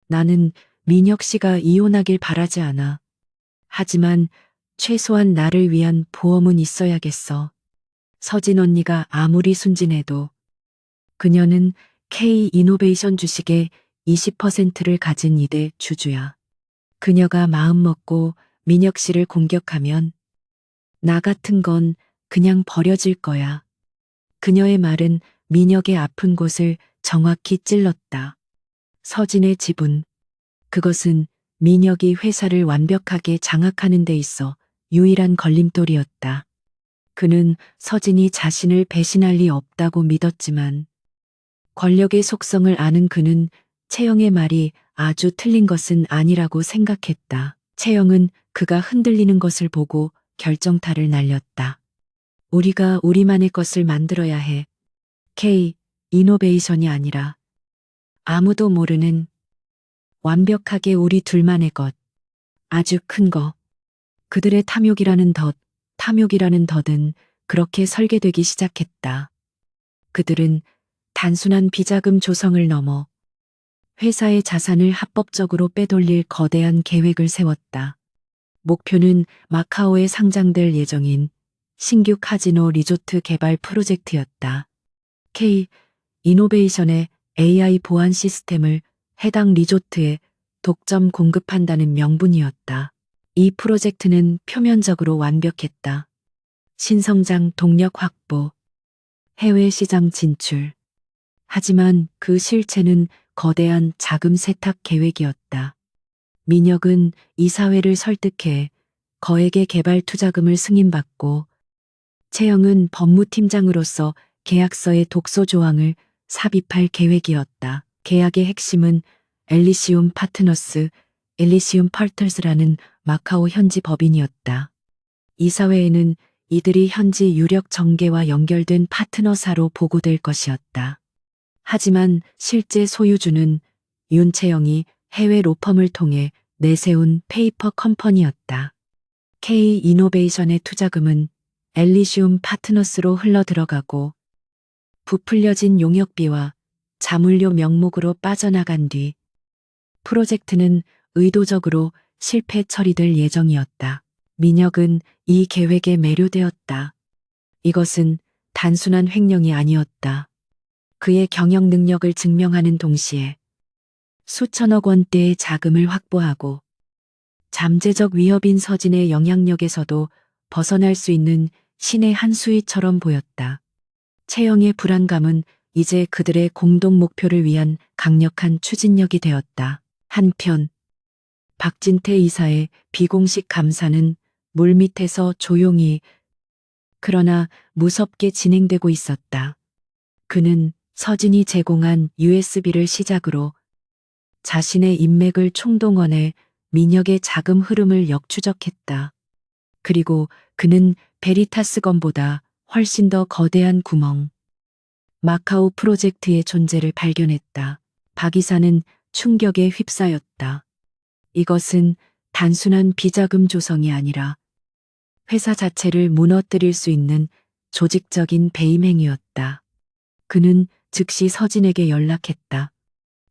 Speaker 1: 나는 민혁 씨가 이혼하길 바라지 않아. 하지만 최소한 나를 위한 보험은 있어야겠어. 서진 언니가 아무리 순진해도 그녀는 K 이노베이션 주식의 20%를 가진 이대 주주야. 그녀가 마음먹고 민혁 씨를 공격하면 나 같은 건 그냥 버려질 거야. 그녀의 말은 민혁의 아픈 곳을 정확히 찔렀다. 서진의 지분. 그것은 민혁이 회사를 완벽하게 장악하는 데 있어 유일한 걸림돌이었다. 그는 서진이 자신을 배신할 리 없다고 믿었지만 권력의 속성을 아는 그는 채영의 말이 아주 틀린 것은 아니라고 생각했다. 채영은 그가 흔들리는 것을 보고 결정타를 날렸다. 우리가 우리만의 것을 만들어야 해. K 이노베이션이 아니라 아무도 모르는 완벽하게 우리 둘만의 것. 아주 큰 거. 그들의 탐욕이라는 덫은 그렇게 설계되기 시작했다. 그들은 단순한 비자금 조성을 넘어 회사의 자산을 합법적으로 빼돌릴 거대한 계획을 세웠다. 목표는 마카오에 상장될 예정인 신규 카지노 리조트 개발 프로젝트였다. K 이노베이션의 AI 보안 시스템을 해당 리조트에 독점 공급한다는 명분이었다. 이 프로젝트는 표면적으로 완벽했다. 신성장 동력 확보, 해외 시장 진출. 하지만 그 실체는 거대한 자금 세탁 계획이었다. 민혁은 이사회를 설득해 거액의 개발 투자금을 승인받고 채영은 법무팀장으로서 계약서의 독소 조항을 삽입할 계획이었다. 계약의 핵심은 엘리시움 파트너스라는 마카오 현지 법인이었다. 이사회에는 이들이 현지 유력 정계와 연결된 파트너사로 보고될 것이었다. 하지만 실제 소유주는 윤채영이 해외 로펌을 통해 내세운 페이퍼 컴퍼니였다. K 이노베이션의 투자금은 엘리시움 파트너스로 흘러들어가고 부풀려진 용역비와 자물료 명목으로 빠져나간 뒤 프로젝트는 의도적으로 실패 처리될 예정이었다. 민혁은 이 계획에 매료되었다. 이것은 단순한 횡령이 아니었다. 그의 경영 능력을 증명하는 동시에 수천억 원대의 자금을 확보하고 잠재적 위협인 서진의 영향력에서도 벗어날 수 있는 신의 한 수위처럼 보였다. 채영의 불안감은 이제 그들의 공동 목표를 위한 강력한 추진력이 되었다. 한편 박진태 이사의 비공식 감사는 물밑에서 조용히 그러나 무섭게 진행되고 있었다. 그는 서진이 제공한 USB를 시작으로 자신의 인맥을 총동원해 민혁의 자금 흐름을 역추적했다. 그리고 그는 베리타스건보다 훨씬 더 거대한 구멍, 마카오 프로젝트의 존재를 발견했다. 박 이사는 충격에 휩싸였다. 이것은 단순한 비자금 조성이 아니라 회사 자체를 무너뜨릴 수 있는 조직적인 배임 행위였다. 그는 즉시 서진에게 연락했다.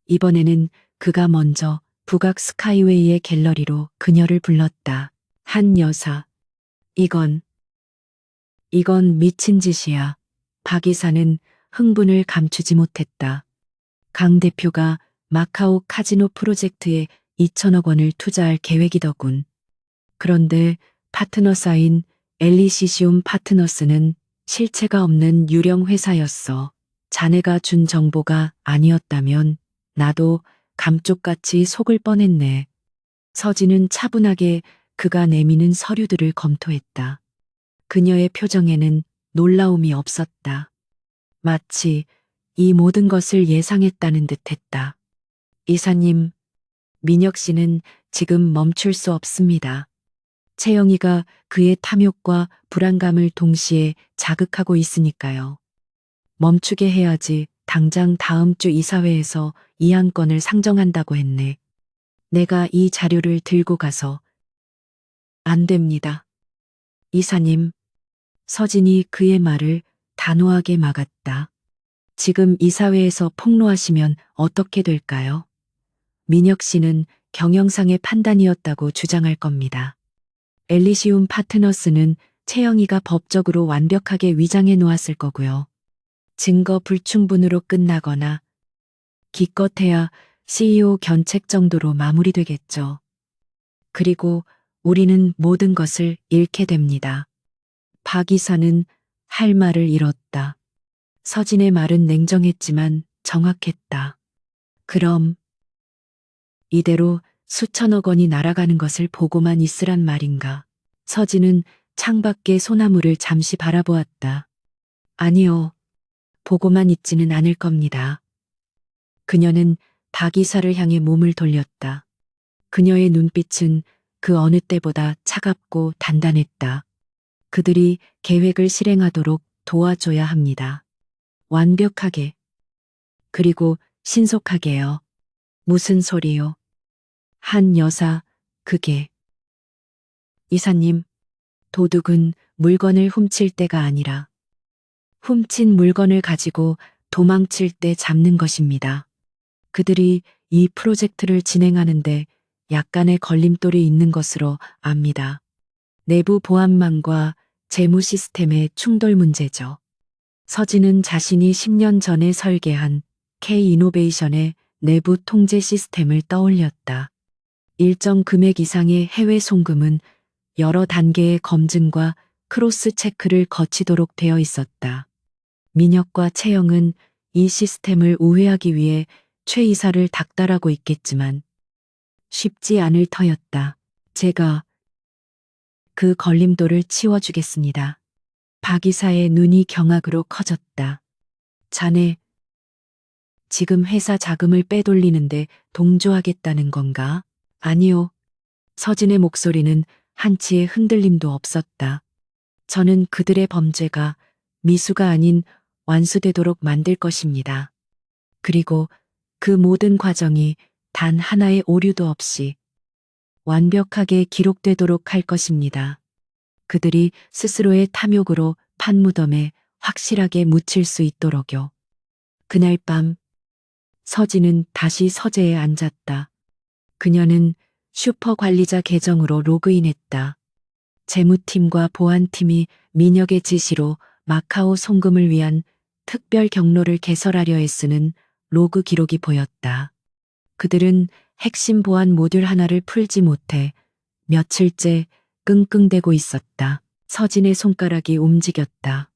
Speaker 1: 이번에는 그가 먼저 북악 스카이웨이의 갤러리로 그녀를 불렀다. 한 여사. 이건 미친 짓이야. 박 이사는 흥분을 감추지 못했다. 강 대표가 마카오 카지노 프로젝트에 2천억 원을 투자할 계획이더군. 그런데 파트너사인 엘리시시움 파트너스는 실체가 없는 유령 회사였어. 자네가 준 정보가 아니었다면 나도 감쪽같이 속을 뻔했네. 서진은 차분하게 그가 내미는 서류들을 검토했다. 그녀의 표정에는 놀라움이 없었다. 마치 이 모든 것을 예상했다는 듯했다. 이사님, 민혁 씨는 지금 멈출 수 없습니다. 채영이가 그의 탐욕과 불안감을 동시에 자극하고 있으니까요. 멈추게 해야지. 당장 다음 주 이사회에서 이 안건을 상정한다고 했네. 내가 이 자료를 들고 가서. 안 됩니다. 이사님. 서진이 그의 말을 단호하게 막았다. 지금 이사회에서 폭로하시면 어떻게 될까요? 민혁 씨는 경영상의 판단이었다고 주장할 겁니다. 엘리시움 파트너스는 채영이가 법적으로 완벽하게 위장해 놓았을 거고요. 증거 불충분으로 끝나거나 기껏해야 CEO 견책 정도로 마무리되겠죠. 그리고 우리는 모든 것을 잃게 됩니다. 박 이사는 할 말을 잃었다. 서진의 말은 냉정했지만 정확했다. 그럼 이대로 수천억 원이 날아가는 것을 보고만 있으란 말인가. 서진은 창밖의 소나무를 잠시 바라보았다. 아니요. 보고만 있지는 않을 겁니다. 그녀는 박 이사를 향해 몸을 돌렸다. 그녀의 눈빛은 그 어느 때보다 차갑고 단단했다. 그들이 계획을 실행하도록 도와줘야 합니다. 완벽하게. 그리고 신속하게요. 무슨 소리요? 한 여사, 그게. 이사님, 도둑은 물건을 훔칠 때가 아니라 훔친 물건을 가지고 도망칠 때 잡는 것입니다. 그들이 이 프로젝트를 진행하는데 약간의 걸림돌이 있는 것으로 압니다. 내부 보안망과 재무 시스템의 충돌 문제죠. 서진은 자신이 10년 전에 설계한 K-이노베이션의 내부 통제 시스템을 떠올렸다. 일정 금액 이상의 해외 송금은 여러 단계의 검증과 크로스 체크를 거치도록 되어 있었다. 민혁과 채영은 이 시스템을 우회하기 위해 최 이사를 닥달하고 있겠지만 쉽지 않을 터였다. 제가 그 걸림돌을 치워주겠습니다. 박 이사의 눈이 경악으로 커졌다. 자네, 지금 회사 자금을 빼돌리는데 동조하겠다는 건가? 아니요. 서진의 목소리는 한치의 흔들림도 없었다. 저는 그들의 범죄가 미수가 아닌 완수되도록 만들 것입니다. 그리고 그 모든 과정이 단 하나의 오류도 없이 완벽하게 기록되도록 할 것입니다. 그들이 스스로의 탐욕으로 판무덤에 확실하게 묻힐 수 있도록요. 그날 밤 서진은 다시 서재에 앉았다. 그녀는 슈퍼 관리자 계정으로 로그인했다. 재무팀과 보안팀이 민혁의 지시로 마카오 송금을 위한 특별 경로를 개설하려 애쓰는 로그 기록이 보였다. 그들은 핵심 보안 모듈 하나를 풀지 못해 며칠째 끙끙대고 있었다. 서진의 손가락이 움직였다.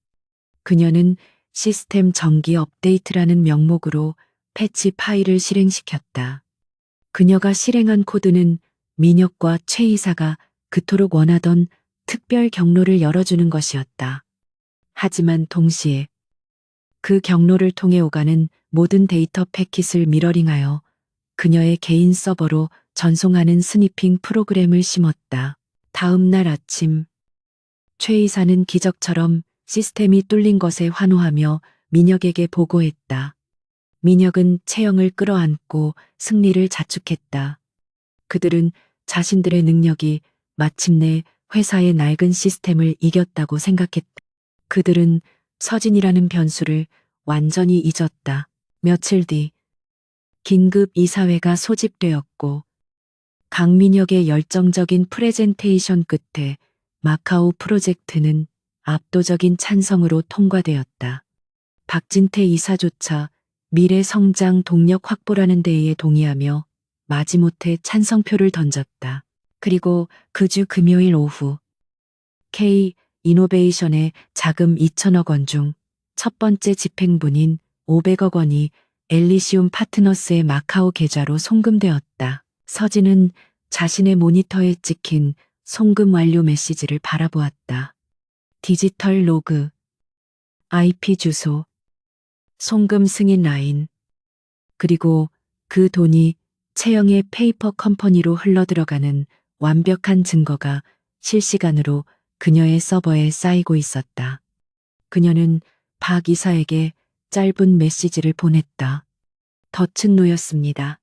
Speaker 1: 그녀는 시스템 정기 업데이트라는 명목으로 패치 파일을 실행시켰다. 그녀가 실행한 코드는 민혁과 최 이사가 그토록 원하던 특별 경로를 열어주는 것이었다. 하지만 동시에 그 경로를 통해 오가는 모든 데이터 패킷을 미러링하여 그녀의 개인 서버로 전송하는 스니핑 프로그램을 심었다. 다음 날 아침, 최 이사는 기적처럼 시스템이 뚫린 것에 환호하며 민혁에게 보고했다. 민혁은 채영을 끌어안고 승리를 자축했다. 그들은 자신들의 능력이 마침내 회사의 낡은 시스템을 이겼다고 생각했다. 그들은 서진이라는 변수를 완전히 잊었다. 며칠 뒤 긴급 이사회가 소집되었고 강민혁의 열정적인 프레젠테이션 끝에 마카오 프로젝트는 압도적인 찬성으로 통과되었다. 박진태 이사조차 미래 성장 동력 확보라는 데에 동의하며 마지못해 찬성표를 던졌다. 그리고 그 주 금요일 오후 K 이노베이션의 자금 2천억 원 중 첫 번째 집행분인 500억 원이 엘리시움 파트너스의 마카오 계좌로 송금되었다. 서진은 자신의 모니터에 찍힌 송금 완료 메시지를 바라보았다. 디지털 로그, IP 주소, 송금 승인 라인, 그리고 그 돈이 채영의 페이퍼 컴퍼니로 흘러들어가는 완벽한 증거가 실시간으로 그녀의 서버에 쌓이고 있었다. 그녀는 박 이사에게 짧은 메시지를 보냈다. 덫은 놓였습니다.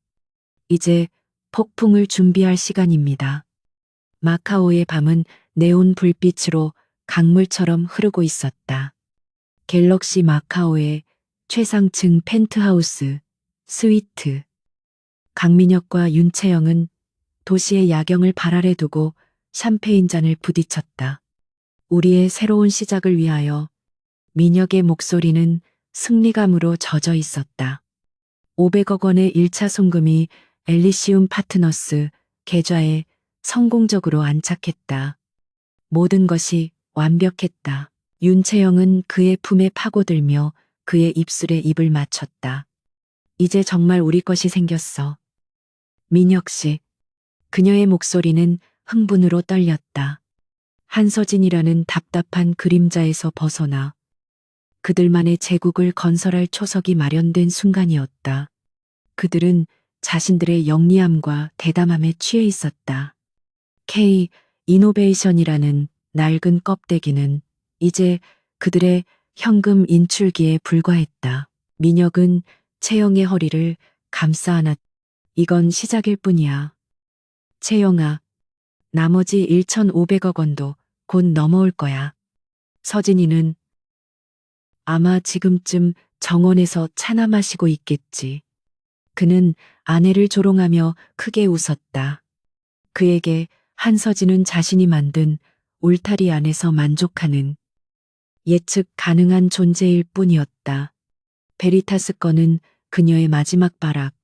Speaker 1: 이제 폭풍을 준비할 시간입니다. 마카오의 밤은 네온 불빛으로 강물처럼 흐르고 있었다. 갤럭시 마카오의 최상층 펜트하우스, 스위트. 강민혁과 윤채영은 도시의 야경을 발 아래 두고 샴페인 잔을 부딪혔다. 우리의 새로운 시작을 위하여. 민혁의 목소리는 승리감으로 젖어 있었다. 500억 원의 1차 송금이 엘리시움 파트너스 계좌에 성공적으로 안착했다. 모든 것이 완벽했다. 윤채영은 그의 품에 파고들며 그의 입술에 입을 맞췄다. 이제 정말 우리 것이 생겼어. 민혁 씨. 그녀의 목소리는 흥분으로 떨렸다. 한서진이라는 답답한 그림자에서 벗어나 그들만의 제국을 건설할 초석이 마련된 순간이었다. 그들은 자신들의 영리함과 대담함에 취해 있었다. K 이노베이션이라는 낡은 껍데기는 이제 그들의 현금 인출기에 불과했다. 민혁은 채영의 허리를 감싸 안았다. 이건 시작일 뿐이야. 채영아, 나머지 1,500억 원도 곧 넘어올 거야. 서진이는 아마 지금쯤 정원에서 차나 마시고 있겠지. 그는 아내를 조롱하며 크게 웃었다. 그에게 한서진은 자신이 만든 울타리 안에서 만족하는 예측 가능한 존재일 뿐이었다. 베리타스 건은 그녀의 마지막 발악.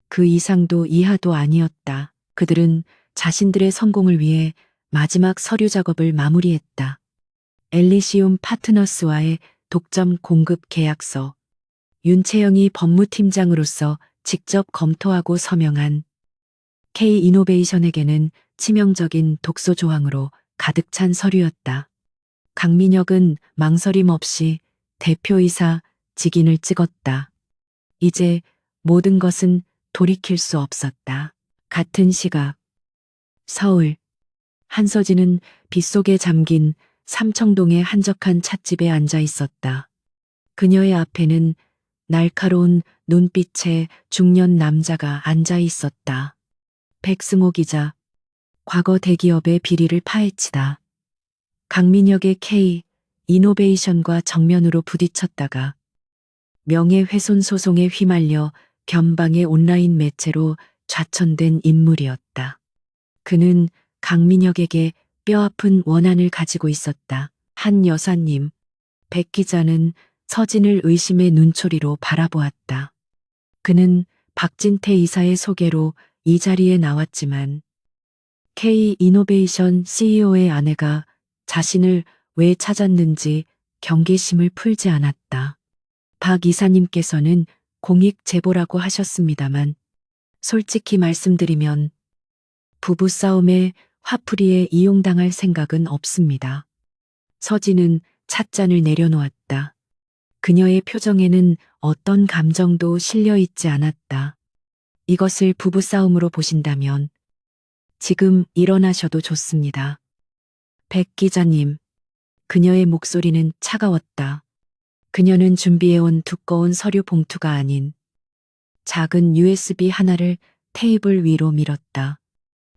Speaker 1: 그 이상도 이하도 아니었다. 그들은 자신들의 성공을 위해 마지막 서류 작업을 마무리했다. 엘리시움 파트너스와의 독점 공급 계약서. 윤채영이 법무팀장으로서 직접 검토하고 서명한 K 이노베이션에게는 치명적인 독소 조항으로 가득 찬 서류였다. 강민혁은 망설임 없이 대표이사 직인을 찍었다. 이제 모든 것은 돌이킬 수 없었다. 같은 시각 서울 한서진은 빗속에 잠긴 삼청동의 한적한 찻집에 앉아 있었다. 그녀의 앞에는 날카로운 눈빛의 중년 남자가 앉아 있었다. 백승호 기자, 과거 대기업의 비리를 파헤치다. 강민혁의 K 이노베이션과 정면으로 부딪혔다가 명예훼손 소송에 휘말려 견방의 온라인 매체로 좌천된 인물이었다. 그는 강민혁에게 뼈아픈 원한을 가지고 있었다. 한 여사님, 백 기자는 서진을 의심의 눈초리로 바라보았다. 그는 박진태 이사의 소개로 이 자리에 나왔지만 K 이노베이션 CEO의 아내가 자신을 왜 찾았는지 경계심을 풀지 않았다. 박 이사님께서는 공익 제보라고 하셨습니다만 솔직히 말씀드리면 부부싸움에 화풀이에 이용당할 생각은 없습니다. 서진은 찻잔을 내려놓았다. 그녀의 표정에는 어떤 감정도 실려 있지 않았다. 이것을 부부싸움으로 보신다면 지금 일어나셔도 좋습니다. 백 기자님. 그녀의 목소리는 차가웠다. 그녀는 준비해온 두꺼운 서류 봉투가 아닌 작은 USB 하나를 테이블 위로 밀었다.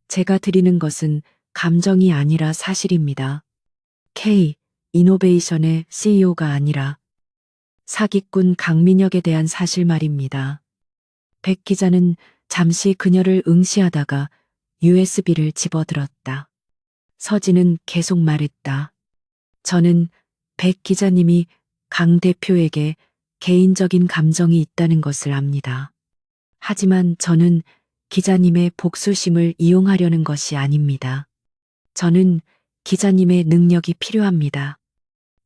Speaker 1: 제가 드리는 것은 감정이 아니라 사실입니다. K 이노베이션의 CEO가 아니라 사기꾼 강민혁에 대한 사실 말입니다. 백 기자는 잠시 그녀를 응시하다가 USB를 집어들었다. 서진은 계속 말했다. 저는 백 기자님이 강 대표에게 개인적인 감정이 있다는 것을 압니다. 하지만 저는 기자님의 복수심을 이용하려는 것이 아닙니다. 저는 기자님의 능력이 필요합니다.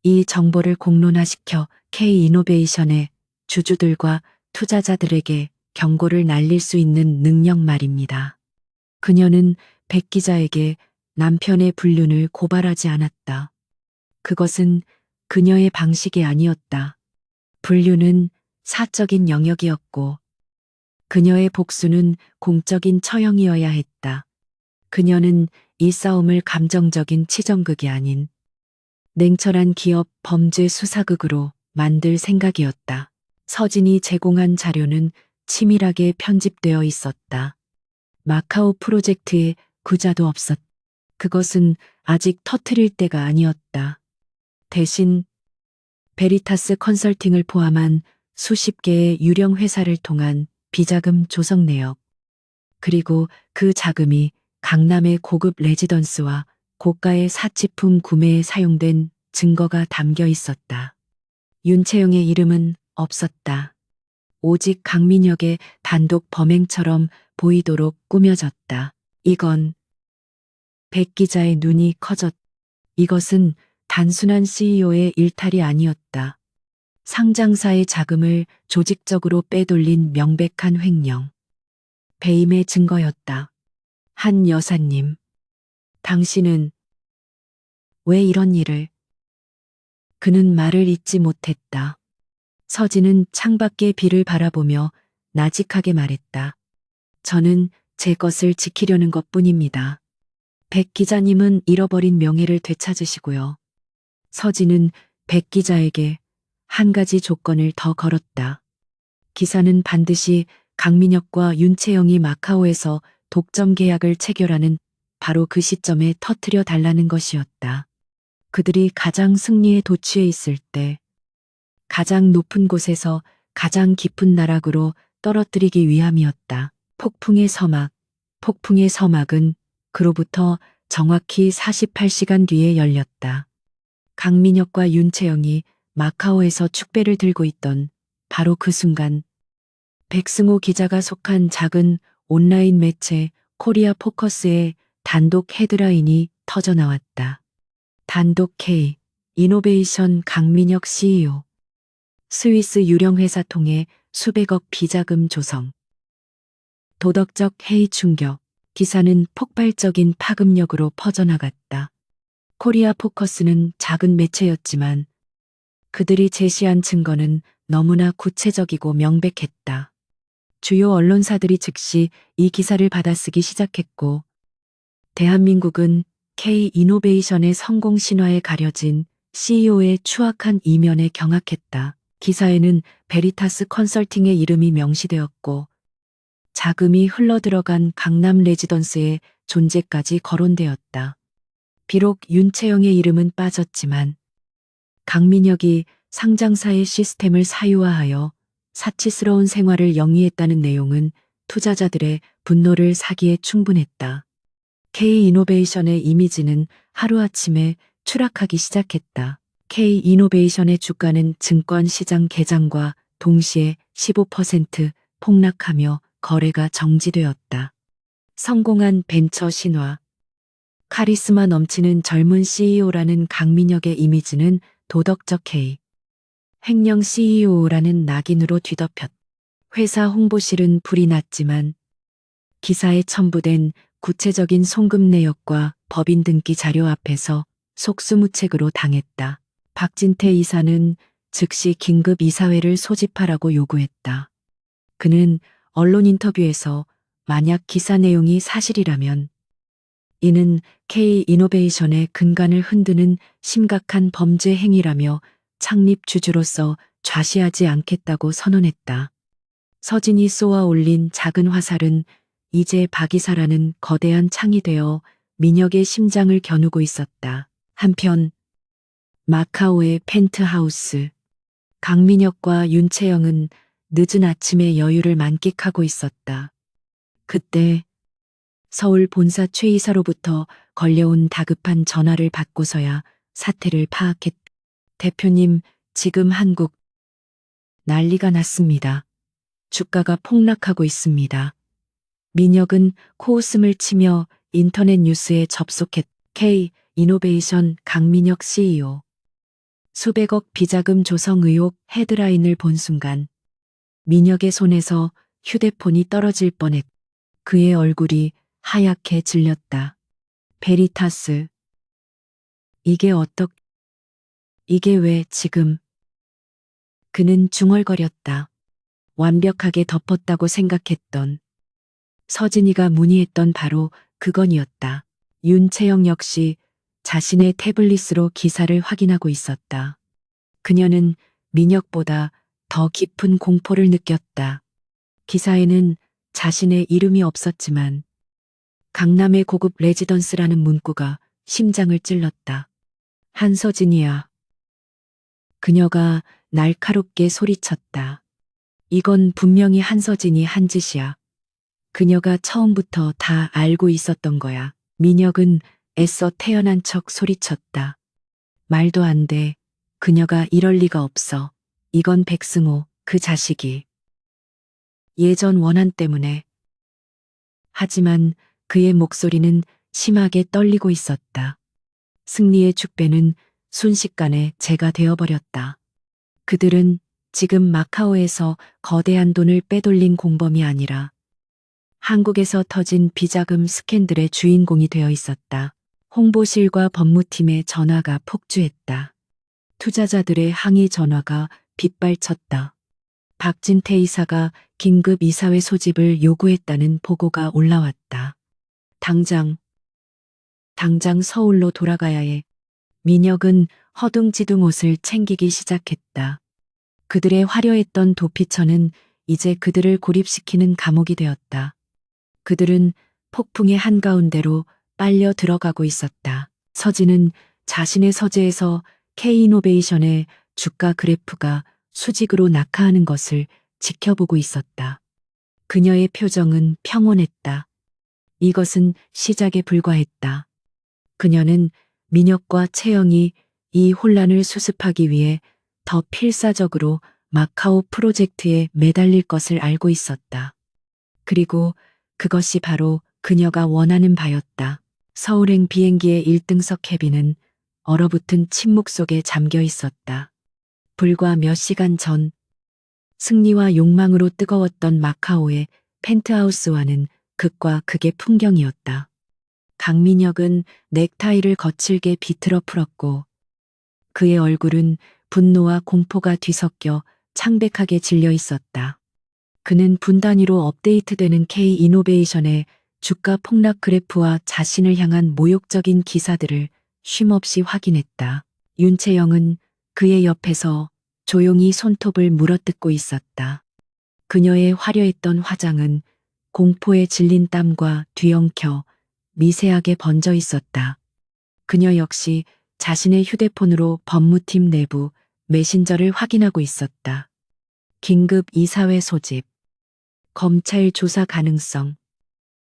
Speaker 1: 이 정보를 공론화시켜 K이노베이션의 주주들과 투자자들에게 경고를 날릴 수 있는 능력 말입니다. 그녀는 백 기자에게 남편의 불륜을 고발하지 않았다. 그것은 그녀의 방식이 아니었다. 불륜은 사적인 영역이었고 그녀의 복수는 공적인 처형이어야 했다. 그녀는 이 싸움을 감정적인 치정극이 아닌 냉철한 기업 범죄 수사극으로 만들 생각이었다. 서진이 제공한 자료는 치밀하게 편집되어 있었다. 마카오 프로젝트에 구자도 없었다. 그것은 아직 터트릴 때가 아니었다. 대신 베리타스 컨설팅을 포함한 수십 개의 유령 회사를 통한 비자금 조성 내역, 그리고 그 자금이 강남의 고급 레지던스와 고가의 사치품 구매에 사용된 증거가 담겨 있었다. 윤채영의 이름은 없었다. 오직 강민혁의 단독 범행처럼 보이도록 꾸며졌다. 이건 백 기자의 눈이 커졌다. 이것은 단순한 CEO의 일탈이 아니었다. 상장사의 자금을 조직적으로 빼돌린 명백한 횡령. 배임의 증거였다. 한 여사님, 당신은 왜 이런 일을? 그는 말을 잇지 못했다. 서진은 창밖의 비를 바라보며 나직하게 말했다. 저는 제 것을 지키려는 것뿐입니다. 백 기자님은 잃어버린 명예를 되찾으시고요. 서진은 백 기자에게 한 가지 조건을 더 걸었다. 기사는 반드시 강민혁과 윤채영이 마카오에서 독점 계약을 체결하는 바로 그 시점에 터뜨려 달라는 것이었다. 그들이 가장 승리에 도취해 있을 때, 가장 높은 곳에서 가장 깊은 나락으로 떨어뜨리기 위함이었다. 폭풍의 서막은 그로부터 정확히 48시간 뒤에 열렸다. 강민혁과 윤채영이 마카오에서 축배를 들고 있던 바로 그 순간 백승호 기자가 속한 작은 온라인 매체 코리아 포커스의 단독 헤드라인이 터져 나왔다. 단독 K 이노베이션 강민혁 CEO 스위스 유령 회사 통해 수백억 비자금 조성. 도덕적 해이 충격. 기사는 폭발적인 파급력으로 퍼져나갔다. 코리아 포커스는 작은 매체였지만 그들이 제시한 증거는 너무나 구체적이고 명백했다. 주요 언론사들이 즉시 이 기사를 받아쓰기 시작했고 대한민국은 K이노베이션의 성공 신화에 가려진 CEO의 추악한 이면에 경악했다. 기사에는 베리타스 컨설팅의 이름이 명시되었고 자금이 흘러들어간 강남 레지던스의 존재까지 거론되었다. 비록 윤채영의 이름은 빠졌지만 강민혁이 상장사의 시스템을 사유화하여 사치스러운 생활을 영위했다는 내용은 투자자들의 분노를 사기에 충분했다. K이노베이션의 이미지는 하루아침에 추락하기 시작했다. K이노베이션의 주가는 증권시장 개장과 동시에 15% 폭락하며 거래가 정지되었다. 성공한 벤처 신화. 카리스마 넘치는 젊은 CEO라는 강민혁의 이미지는 도덕적 K. 횡령 CEO라는 낙인으로 뒤덮였다. 회사 홍보실은 불이 났지만 기사에 첨부된 구체적인 송금 내역과 법인 등기 자료 앞에서 속수무책으로 당했다. 박진태 이사는 즉시 긴급 이사회를 소집하라고 요구했다. 그는 언론 인터뷰에서 만약 기사 내용이 사실이라면 이는 K이노베이션의 근간을 흔드는 심각한 범죄 행위라며 창립 주주로서 좌시하지 않겠다고 선언했다. 서진이 쏘아 올린 작은 화살은 이제 박 이사라는 거대한 창이 되어 민혁의 심장을 겨누고 있었다. 한편 마카오의 펜트하우스. 강민혁과 윤채영은 늦은 아침에 여유를 만끽하고 있었다. 그때 서울 본사 최 이사로부터 걸려온 다급한 전화를 받고서야 사태를 파악했다. 대표님, 지금 한국 난리가 났습니다. 주가가 폭락하고 있습니다. 민혁은 코웃음을 치며 인터넷 뉴스에 접속했다. K이노베이션 강민혁 CEO. 수백억 비자금 조성 의혹 헤드라인을 본 순간 민혁의 손에서 휴대폰이 떨어질 뻔했다. 그의 얼굴이 하얗게 질렸다. 베리타스. 이게 왜 지금? 그는 중얼거렸다. 완벽하게 덮었다고 생각했던 서진이가 문의했던 바로 그건이었다. 윤채영 역시 자신의 태블릿으로 기사를 확인하고 있었다. 그녀는 민혁보다 더 깊은 공포를 느꼈다. 기사에는 자신의 이름이 없었지만 강남의 고급 레지던스라는 문구가 심장을 찔렀다. 한서진이야. 그녀가 날카롭게 소리쳤다. 이건 분명히 한서진이 한 짓이야. 그녀가 처음부터 다 알고 있었던 거야. 민혁은 애써 태연한 척 소리쳤다. 말도 안 돼. 그녀가 이럴 리가 없어. 이건 백승호, 그 자식이. 예전 원한 때문에. 하지만 그의 목소리는 심하게 떨리고 있었다. 승리의 축배는 순식간에 재가 되어버렸다. 그들은 지금 마카오에서 거대한 돈을 빼돌린 공범이 아니라 한국에서 터진 비자금 스캔들의 주인공이 되어 있었다. 홍보실과 법무팀의 전화가 폭주했다. 투자자들의 항의 전화가 빗발쳤다. 박진태 이사가 긴급 이사회 소집을 요구했다는 보고가 올라왔다. 당장 서울로 돌아가야 해. 민혁은 허둥지둥 옷을 챙기기 시작했다. 그들의 화려했던 도피처는 이제 그들을 고립시키는 감옥이 되었다. 그들은 폭풍의 한가운데로 빨려 들어가고 있었다. 서진은 자신의 서재에서 K이노베이션의 주가 그래프가 수직으로 낙하하는 것을 지켜보고 있었다. 그녀의 표정은 평온했다. 이것은 시작에 불과했다. 그녀는 민혁과 채영이 이 혼란을 수습하기 위해 더 필사적으로 마카오 프로젝트에 매달릴 것을 알고 있었다. 그리고 그것이 바로 그녀가 원하는 바였다. 서울행 비행기의 1등석 캐빈은 얼어붙은 침묵 속에 잠겨 있었다. 불과 몇 시간 전 승리와 욕망으로 뜨거웠던 마카오의 펜트하우스와는 극과 극의 풍경이었다. 강민혁은 넥타이를 거칠게 비틀어 풀었고 그의 얼굴은 분노와 공포가 뒤섞여 창백하게 질려 있었다. 그는 분 단위로 업데이트되는 K이노베이션의 주가 폭락 그래프와 자신을 향한 모욕적인 기사들을 쉼없이 확인했다. 윤채영은 그의 옆에서 조용히 손톱을 물어뜯고 있었다. 그녀의 화려했던 화장은 공포에 질린 땀과 뒤엉켜 미세하게 번져 있었다. 그녀 역시 자신의 휴대폰으로 법무팀 내부 메신저를 확인하고 있었다. 긴급 이사회 소집, 검찰 조사 가능성,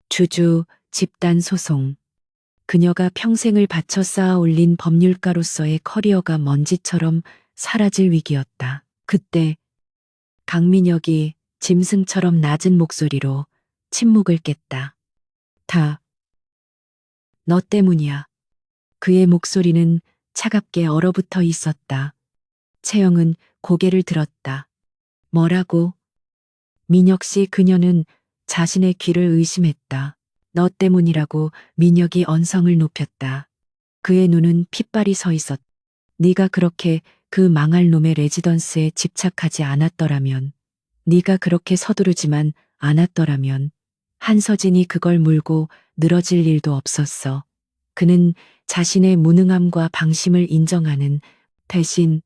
Speaker 1: 주주 집단 소송. 그녀가 평생을 바쳐 쌓아 올린 법률가로서의 커리어가 먼지처럼 사라질 위기였다. 그때 강민혁이 짐승처럼 낮은 목소리로 침묵을 깼다. 다 너 때문이야. 그의 목소리는 차갑게 얼어붙어 있었다. 채영은 고개를 들었다. 뭐라고? 민혁 씨, 그녀는 자신의 귀를 의심했다. 너 때문이라고. 민혁이 언성을 높였다. 그의 눈은 핏발이 서 있었다. 네가 그렇게 그 망할 놈의 레지던스에 집착하지 않았더라면, 네가 그렇게 서두르지만 않았더라면 한서진이 그걸 물고 늘어질 일도 없었어. 그는 자신의 무능함과 방심을 인정하는 대신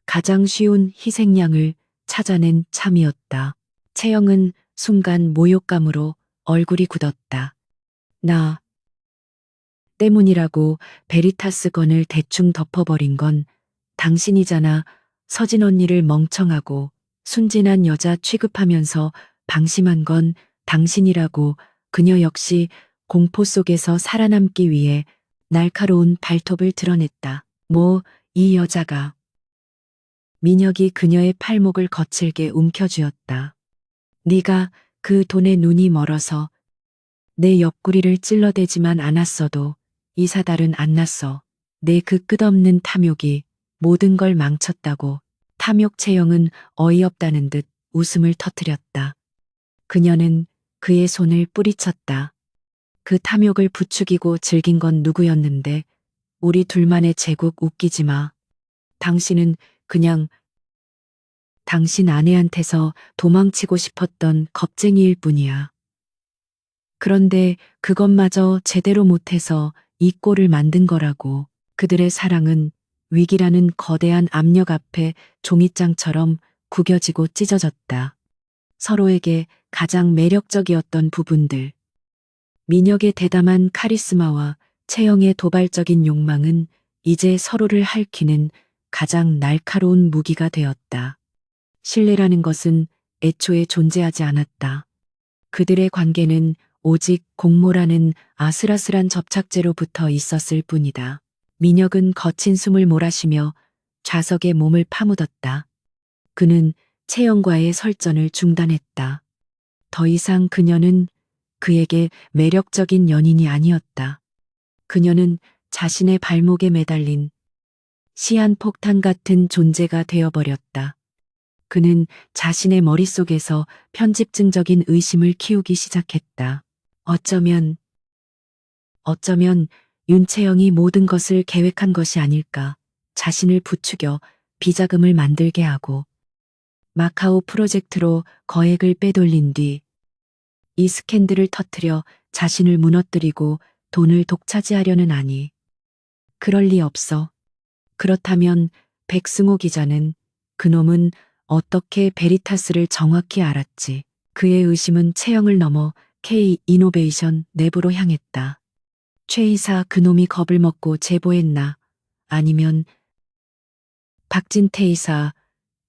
Speaker 1: 가장 쉬운 희생양을 찾아낸 참이었다. 채영은 순간 모욕감으로 얼굴이 굳었다. 나 때문이라고. 베리타스 건을 대충 덮어버린 건 당신이잖아. 서진 언니를 멍청하고 순진한 여자 취급하면서 방심한 건 당신이라고. 그녀 역시 공포 속에서 살아남기 위해 날카로운 발톱을 드러냈다. 뭐, 이 여자가. 민혁이 그녀의 팔목을 거칠게 움켜쥐었다. 네가 그 돈에 눈이 멀어서 내 옆구리를 찔러대지만 않았어도 이 사달은 안 났어. 내 그 끝없는 탐욕이 모든 걸 망쳤다고. 탐욕. 채영은 어이없다는 듯 웃음을 터뜨렸다. 그녀는 그의 손을 뿌리쳤다. 그 탐욕을 부추기고 즐긴 건 누구였는데. 우리 둘만의 제국. 웃기지 마. 당신은 그냥 당신 아내한테서 도망치고 싶었던 겁쟁이일 뿐이야. 그런데 그것마저 제대로 못해서 이 꼴을 만든 거라고. 그들의 사랑은 위기라는 거대한 압력 앞에 종이장처럼 구겨지고 찢어졌다. 서로에게 가장 매력적이었던 부분들. 민혁의 대담한 카리스마와 채영의 도발적인 욕망은 이제 서로를 핥히는 가장 날카로운 무기가 되었다. 신뢰라는 것은 애초에 존재하지 않았다. 그들의 관계는 오직 공모라는 아슬아슬한 접착제로 붙어 있었을 뿐이다. 민혁은 거친 숨을 몰아쉬며 좌석에 몸을 파묻었다. 그는 채영과의 설전을 중단했다. 더 이상 그녀는 그에게 매력적인 연인이 아니었다. 그녀는 자신의 발목에 매달린 시한폭탄 같은 존재가 되어버렸다. 그는 자신의 머릿속에서 편집증적인 의심을 키우기 시작했다. 어쩌면 윤채영이 모든 것을 계획한 것이 아닐까. 자신을 부추겨 비자금을 만들게 하고 마카오 프로젝트로 거액을 빼돌린 뒤 이 스캔들을 터뜨려 자신을 무너뜨리고 돈을 독차지하려는 아니. 그럴 리 없어. 그렇다면 백승호 기자는, 그놈은 어떻게 베리타스를 정확히 알았지? 그의 의심은 채영을 넘어 K-이노베이션 내부로 향했다. 최 이사, 그놈이 겁을 먹고 제보했나? 아니면 박진태 이사,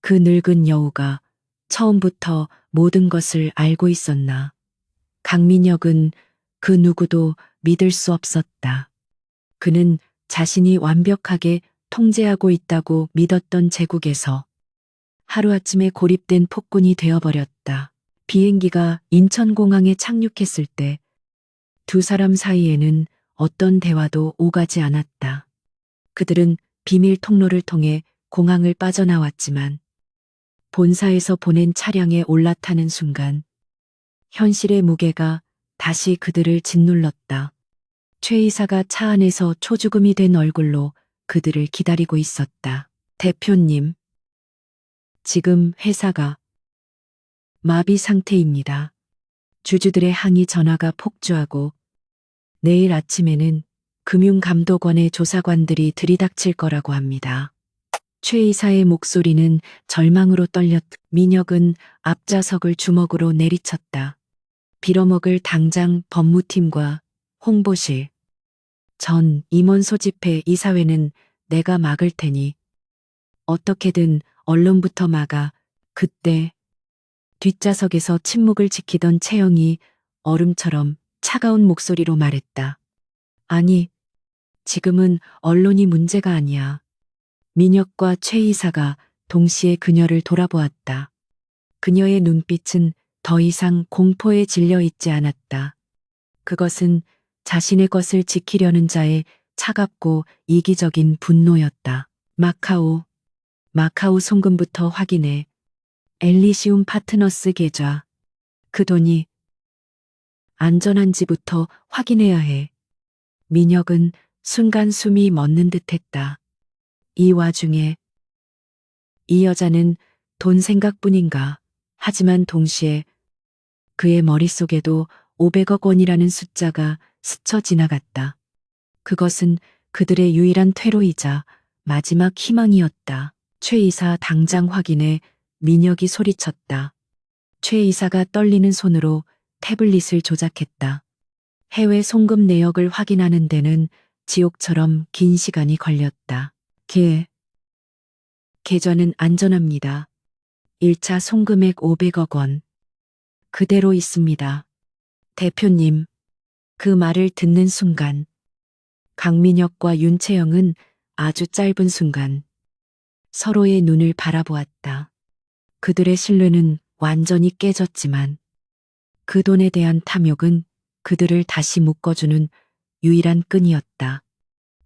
Speaker 1: 그 늙은 여우가 처음부터 모든 것을 알고 있었나? 강민혁은 그 누구도 믿을 수 없었다. 그는 자신이 완벽하게 통제하고 있다고 믿었던 제국에서 하루아침에 고립된 폭군이 되어버렸다. 비행기가 인천공항에 착륙했을 때 두 사람 사이에는 어떤 대화도 오가지 않았다. 그들은 비밀 통로를 통해 공항을 빠져나왔지만 본사에서 보낸 차량에 올라타는 순간 현실의 무게가 다시 그들을 짓눌렀다. 최 이사가 차 안에서 초죽음이 된 얼굴로 그들을 기다리고 있었다. 대표님, 지금 회사가 마비 상태입니다. 주주들의 항의 전화가 폭주하고 내일 아침에는 금융감독원의 조사관들이 들이닥칠 거라고 합니다. 최 이사의 목소리는 절망으로 떨렸다. 민혁은 앞좌석을 주먹으로 내리쳤다. 빌어먹을 당장 법무팀과 홍보실, 전 임원 소집해 이사회는 내가 막을 테니 어떻게든 언론부터 막아. 그때 뒷좌석에서 침묵을 지키던 채영이 얼음처럼 차가운 목소리로 말했다. 아니, 지금은 언론이 문제가 아니야. 민혁과 최 이사가 동시에 그녀를 돌아보았다. 그녀의 눈빛은 더 이상 공포에 질려 있지 않았다. 그것은 자신의 것을 지키려는 자의 차갑고 이기적인 분노였다. 마카오 송금부터 확인해. 엘리시움 파트너스 계좌. 그 돈이 안전한지부터 확인해야 해. 민혁은 순간 숨이 멎는 듯했다. 이 와중에 이 여자는 돈 생각뿐인가. 하지만 동시에 그의 머릿속에도 500억 원이라는 숫자가 스쳐 지나갔다. 그것은 그들의 유일한 퇴로이자 마지막 희망이었다. 최 이사 당장 확인해. 민혁이 소리쳤다. 최 이사가 떨리는 손으로 태블릿을 조작했다. 해외 송금 내역을 확인하는 데는 지옥처럼 긴 시간이 걸렸다. 계좌는 안전합니다. 1차 송금액 500억 원. 그대로 있습니다. 대표님, 그 말을 듣는 순간 강민혁과 윤채영은 아주 짧은 순간 서로의 눈을 바라보았다. 그들의 신뢰는 완전히 깨졌지만 그 돈에 대한 탐욕은 그들을 다시 묶어주는 유일한 끈이었다.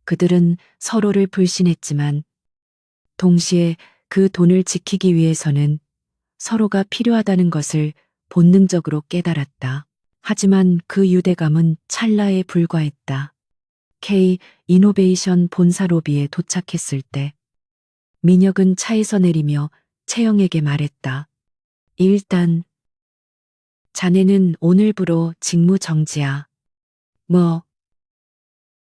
Speaker 1: 그들은 서로를 불신했지만 동시에 그 돈을 지키기 위해서는 서로가 필요하다는 것을 본능적으로 깨달았다. 하지만 그 유대감은 찰나에 불과했다. K 이노베이션 본사 로비에 도착했을 때 민혁은 차에서 내리며 채영에게 말했다. 일단 자네는 오늘부로 직무 정지야.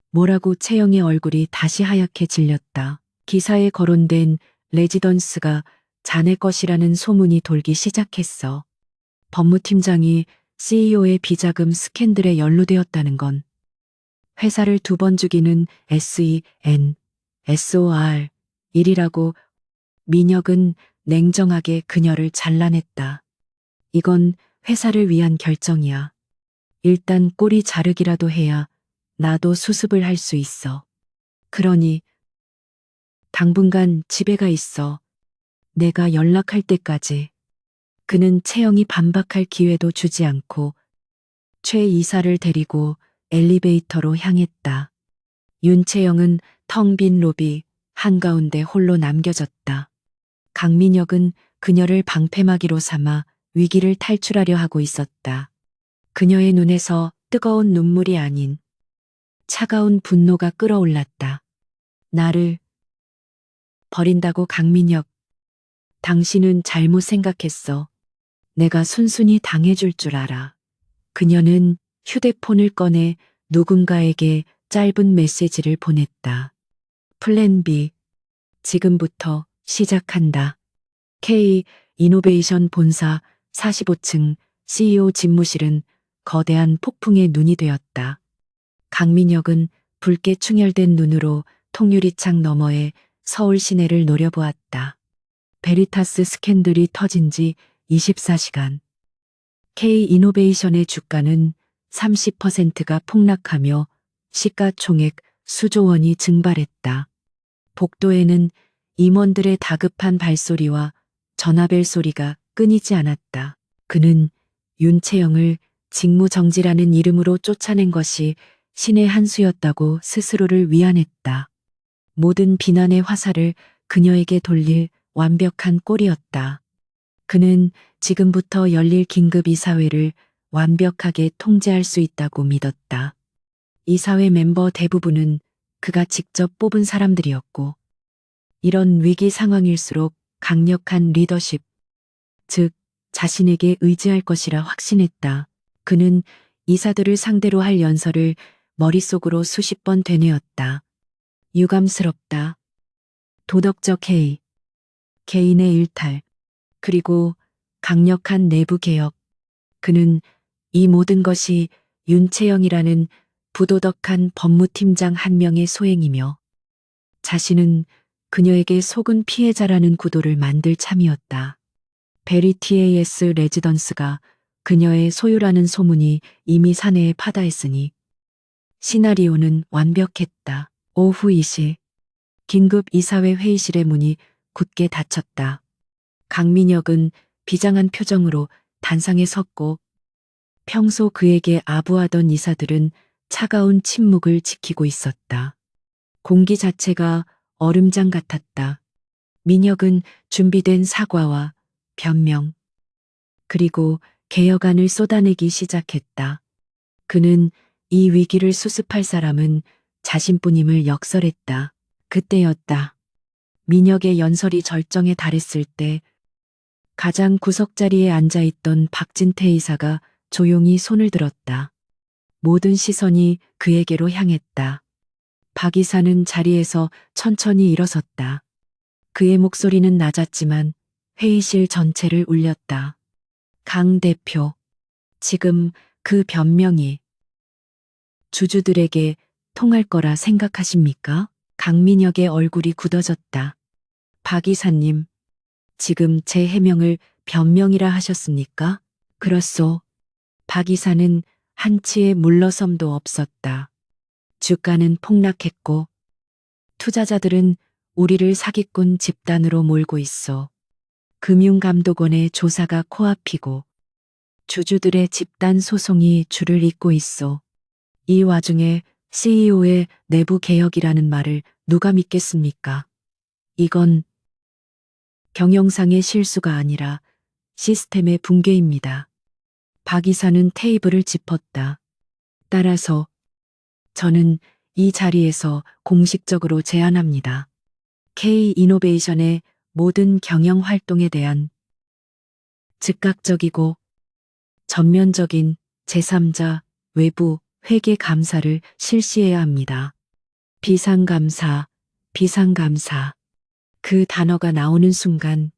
Speaker 1: 뭐라고 채영의 얼굴이 다시 하얗게 질렸다. 기사에 거론된 레지던스가 자네 것이라는 소문이 돌기 시작했어. 법무팀장이 CEO의 비자금 스캔들에 연루되었다는 건 회사를 2번 죽이는 SOR 일이라고. 민혁은 냉정하게 그녀를 잘라냈다. 이건 회사를 위한 결정이야. 일단 꼬리 자르기라도 해야 나도 수습을 할 수 있어. 그러니 당분간 집에 가 있어. 내가 연락할 때까지. 그는 채영이 반박할 기회도 주지 않고 최 이사를 데리고 엘리베이터로 향했다. 윤채영은 텅 빈 로비 한가운데 홀로 남겨졌다. 강민혁은 그녀를 방패막이로 삼아 위기를 탈출하려 하고 있었다. 그녀의 눈에서 뜨거운 눈물이 아닌 차가운 분노가 끓어올랐다. 나를 버린다고. 강민혁, 당신은 잘못 생각했어. 내가 순순히 당해줄 줄 알아. 그녀는 휴대폰을 꺼내 누군가에게 짧은 메시지를 보냈다. 플랜 B, 지금부터 시작한다. K 이노베이션 본사 45층 CEO 집무실은 거대한 폭풍의 눈이 되었다. 강민혁은 붉게 충혈된 눈으로 통유리창 너머에 서울 시내를 노려보았다. 베리타스 스캔들이 터진 지 24시간. K 이노베이션의 주가는 30%가 폭락하며 시가총액 수조 원이 증발했다. 복도에는 임원들의 다급한 발소리와 전화벨 소리가 끊이지 않았다. 그는 윤채영을 직무정지라는 이름으로 쫓아낸 것이 신의 한 수였다고 스스로를 위안했다. 모든 비난의 화살을 그녀에게 돌릴 완벽한 꼴이었다. 그는 지금부터 열릴 긴급 이사회를 완벽하게 통제할 수 있다고 믿었다. 이사회 멤버 대부분은 그가 직접 뽑은 사람들이었고, 이런 위기 상황일수록 강력한 리더십, 즉 자신에게 의지할 것이라 확신했다. 그는 이사들을 상대로 할 연설을 머릿속으로 수십 번 되뇌었다. 유감스럽다. 도덕적 해이, 개인의 일탈, 그리고 강력한 내부 개혁. 그는 이 모든 것이 윤채영이라는 부도덕한 법무팀장 한 명의 소행이며 자신은 그녀에게 속은 피해자라는 구도를 만들 참이었다. 베리티에이스 레지던스가 그녀의 소유라는 소문이 이미 사내에 파다했으니 시나리오는 완벽했다. 오후 2시. 긴급 이사회 회의실의 문이 굳게 닫혔다. 강민혁은 비장한 표정으로 단상에 섰고 평소 그에게 아부하던 이사들은 차가운 침묵을 지키고 있었다. 공기 자체가 얼음장 같았다. 민혁은 준비된 사과와 변명, 그리고 개혁안을 쏟아내기 시작했다. 그는 이 위기를 수습할 사람은 자신뿐임을 역설했다. 그때였다. 민혁의 연설이 절정에 달했을 때 가장 구석자리에 앉아있던 박진태 이사가 조용히 손을 들었다. 모든 시선이 그에게로 향했다. 박 이사는 자리에서 천천히 일어섰다. 그의 목소리는 낮았지만 회의실 전체를 울렸다. 강 대표, 지금 그 변명이 주주들에게 통할 거라 생각하십니까? 강민혁의 얼굴이 굳어졌다. 박 이사님, 지금 제 해명을 변명이라 하셨습니까? 그렇소. 박 이사는 한치의 물러섬도 없었다. 주가는 폭락했고 투자자들은 우리를 사기꾼 집단으로 몰고 있어. 금융감독원의 조사가 코앞이고 주주들의 집단 소송이 줄을 잇고 있어. 이 와중에 CEO의 내부 개혁이라는 말을 누가 믿겠습니까? 이건 경영상의 실수가 아니라 시스템의 붕괴입니다. 박 이사는 테이블을 짚었다. 따라서 저는 이 자리에서 공식적으로 제안합니다. K-이노베이션의 모든 경영 활동에 대한 즉각적이고 전면적인 제3자 외부 회계 감사를 실시해야 합니다. 비상감사, 비상감사. 그 단어가 나오는 순간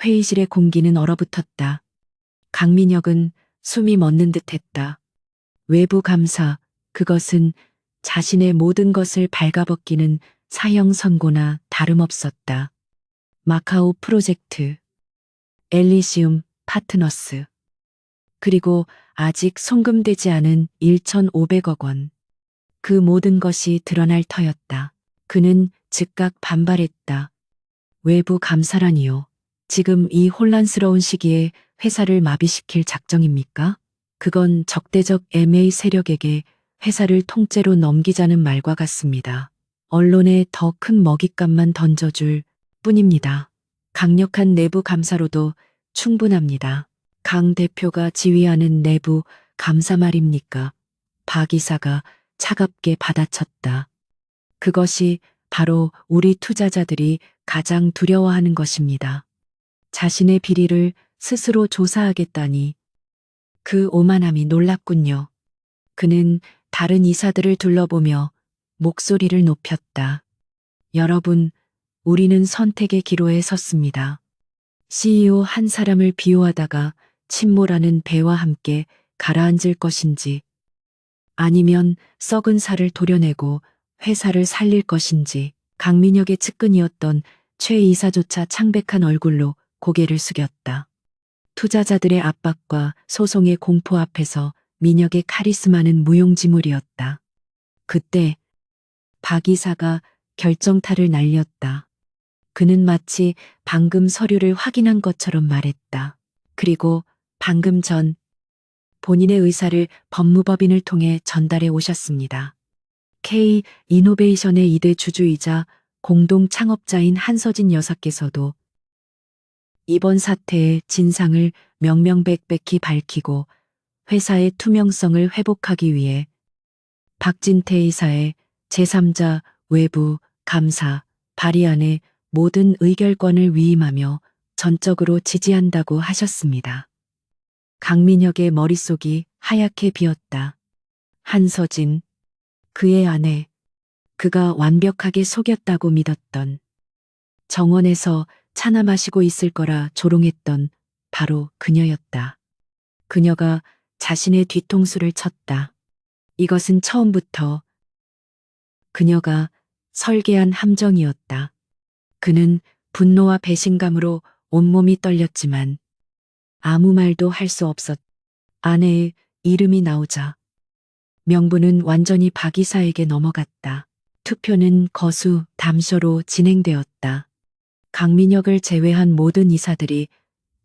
Speaker 1: 회의실의 공기는 얼어붙었다. 강민혁은 숨이 멎는 듯 했다. 외부 감사, 그것은 자신의 모든 것을 발가벗기는 사형 선고나 다름없었다. 마카오 프로젝트, 엘리시움 파트너스, 그리고 아직 송금되지 않은 1,500억 원. 그 모든 것이 드러날 터였다. 그는 즉각 반발했다. 외부 감사라니요. 지금 이 혼란스러운 시기에 회사를 마비시킬 작정입니까? 그건 적대적 MA 세력에게 회사를 통째로 넘기자는 말과 같습니다. 언론에 더 큰 먹잇감만 던져줄 뿐입니다. 강력한 내부 감사로도 충분합니다. 강 대표가 지휘하는 내부 감사 말입니까? 박 이사가 차갑게 받아쳤다. 그것이 바로 우리 투자자들이 가장 두려워하는 것입니다. 자신의 비리를 스스로 조사하겠다니 그 오만함이 놀랍군요. 그는 다른 이사들을 둘러보며 목소리를 높였다. 여러분, 우리는 선택의 기로에 섰습니다. CEO 한 사람을 비호하다가 침몰하는 배와 함께 가라앉을 것인지, 아니면 썩은 살을 도려내고 회사를 살릴 것인지. 강민혁의 측근이었던 최 이사조차 창백한 얼굴로 고개를 숙였다. 투자자들의 압박과 소송의 공포 앞에서 민혁의 카리스마는 무용지물이었다. 그때 박 이사가 결정타를 날렸다. 그는 마치 방금 서류를 확인한 것처럼 말했다. 그리고 방금 전 본인의 의사를 법무법인을 통해 전달해 오셨습니다. K-이노베이션의 2대 주주이자 공동 창업자인 한서진 여사께서도 이번 사태의 진상을 명명백백히 밝히고 회사의 투명성을 회복하기 위해 박진태 이사의 제3자 외부 감사 발의안의 모든 의결권을 위임하며 전적으로 지지한다고 하셨습니다. 강민혁의 머릿속이 하얗게 비었다. 한서진, 그의 아내, 그가 완벽하게 속였다고 믿었던, 정원에서 차나 마시고 있을 거라 조롱했던 바로 그녀였다. 그녀가 자신의 뒤통수를 쳤다. 이것은 처음부터 그녀가 설계한 함정이었다. 그는 분노와 배신감으로 온몸이 떨렸지만 아무 말도 할 수 없었다. 아내의 이름이 나오자 명부는 완전히 박 이사에게 넘어갔다. 투표는 거수, 담쇼로 진행되었다. 강민혁을 제외한 모든 이사들이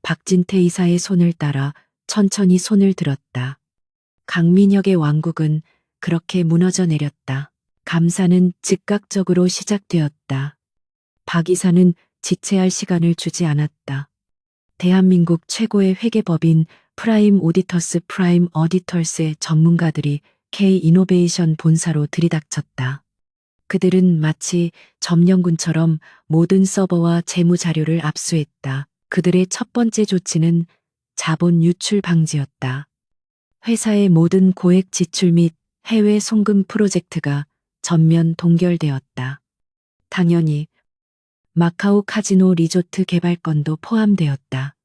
Speaker 1: 박진태 이사의 손을 따라 천천히 손을 들었다. 강민혁의 왕국은 그렇게 무너져 내렸다. 감사는 즉각적으로 시작되었다. 박 이사는 지체할 시간을 주지 않았다. 대한민국 최고의 회계법인 프라임 오디터스의 전문가들이 K 이노베이션 본사로 들이닥쳤다. 그들은 마치 점령군처럼 모든 서버와 재무 자료를 압수했다. 그들의 첫 번째 조치는 자본 유출 방지였다. 회사의 모든 고액 지출 및 해외 송금 프로젝트가 전면 동결되었다. 당연히 마카오 카지노 리조트 개발건도 포함되었다.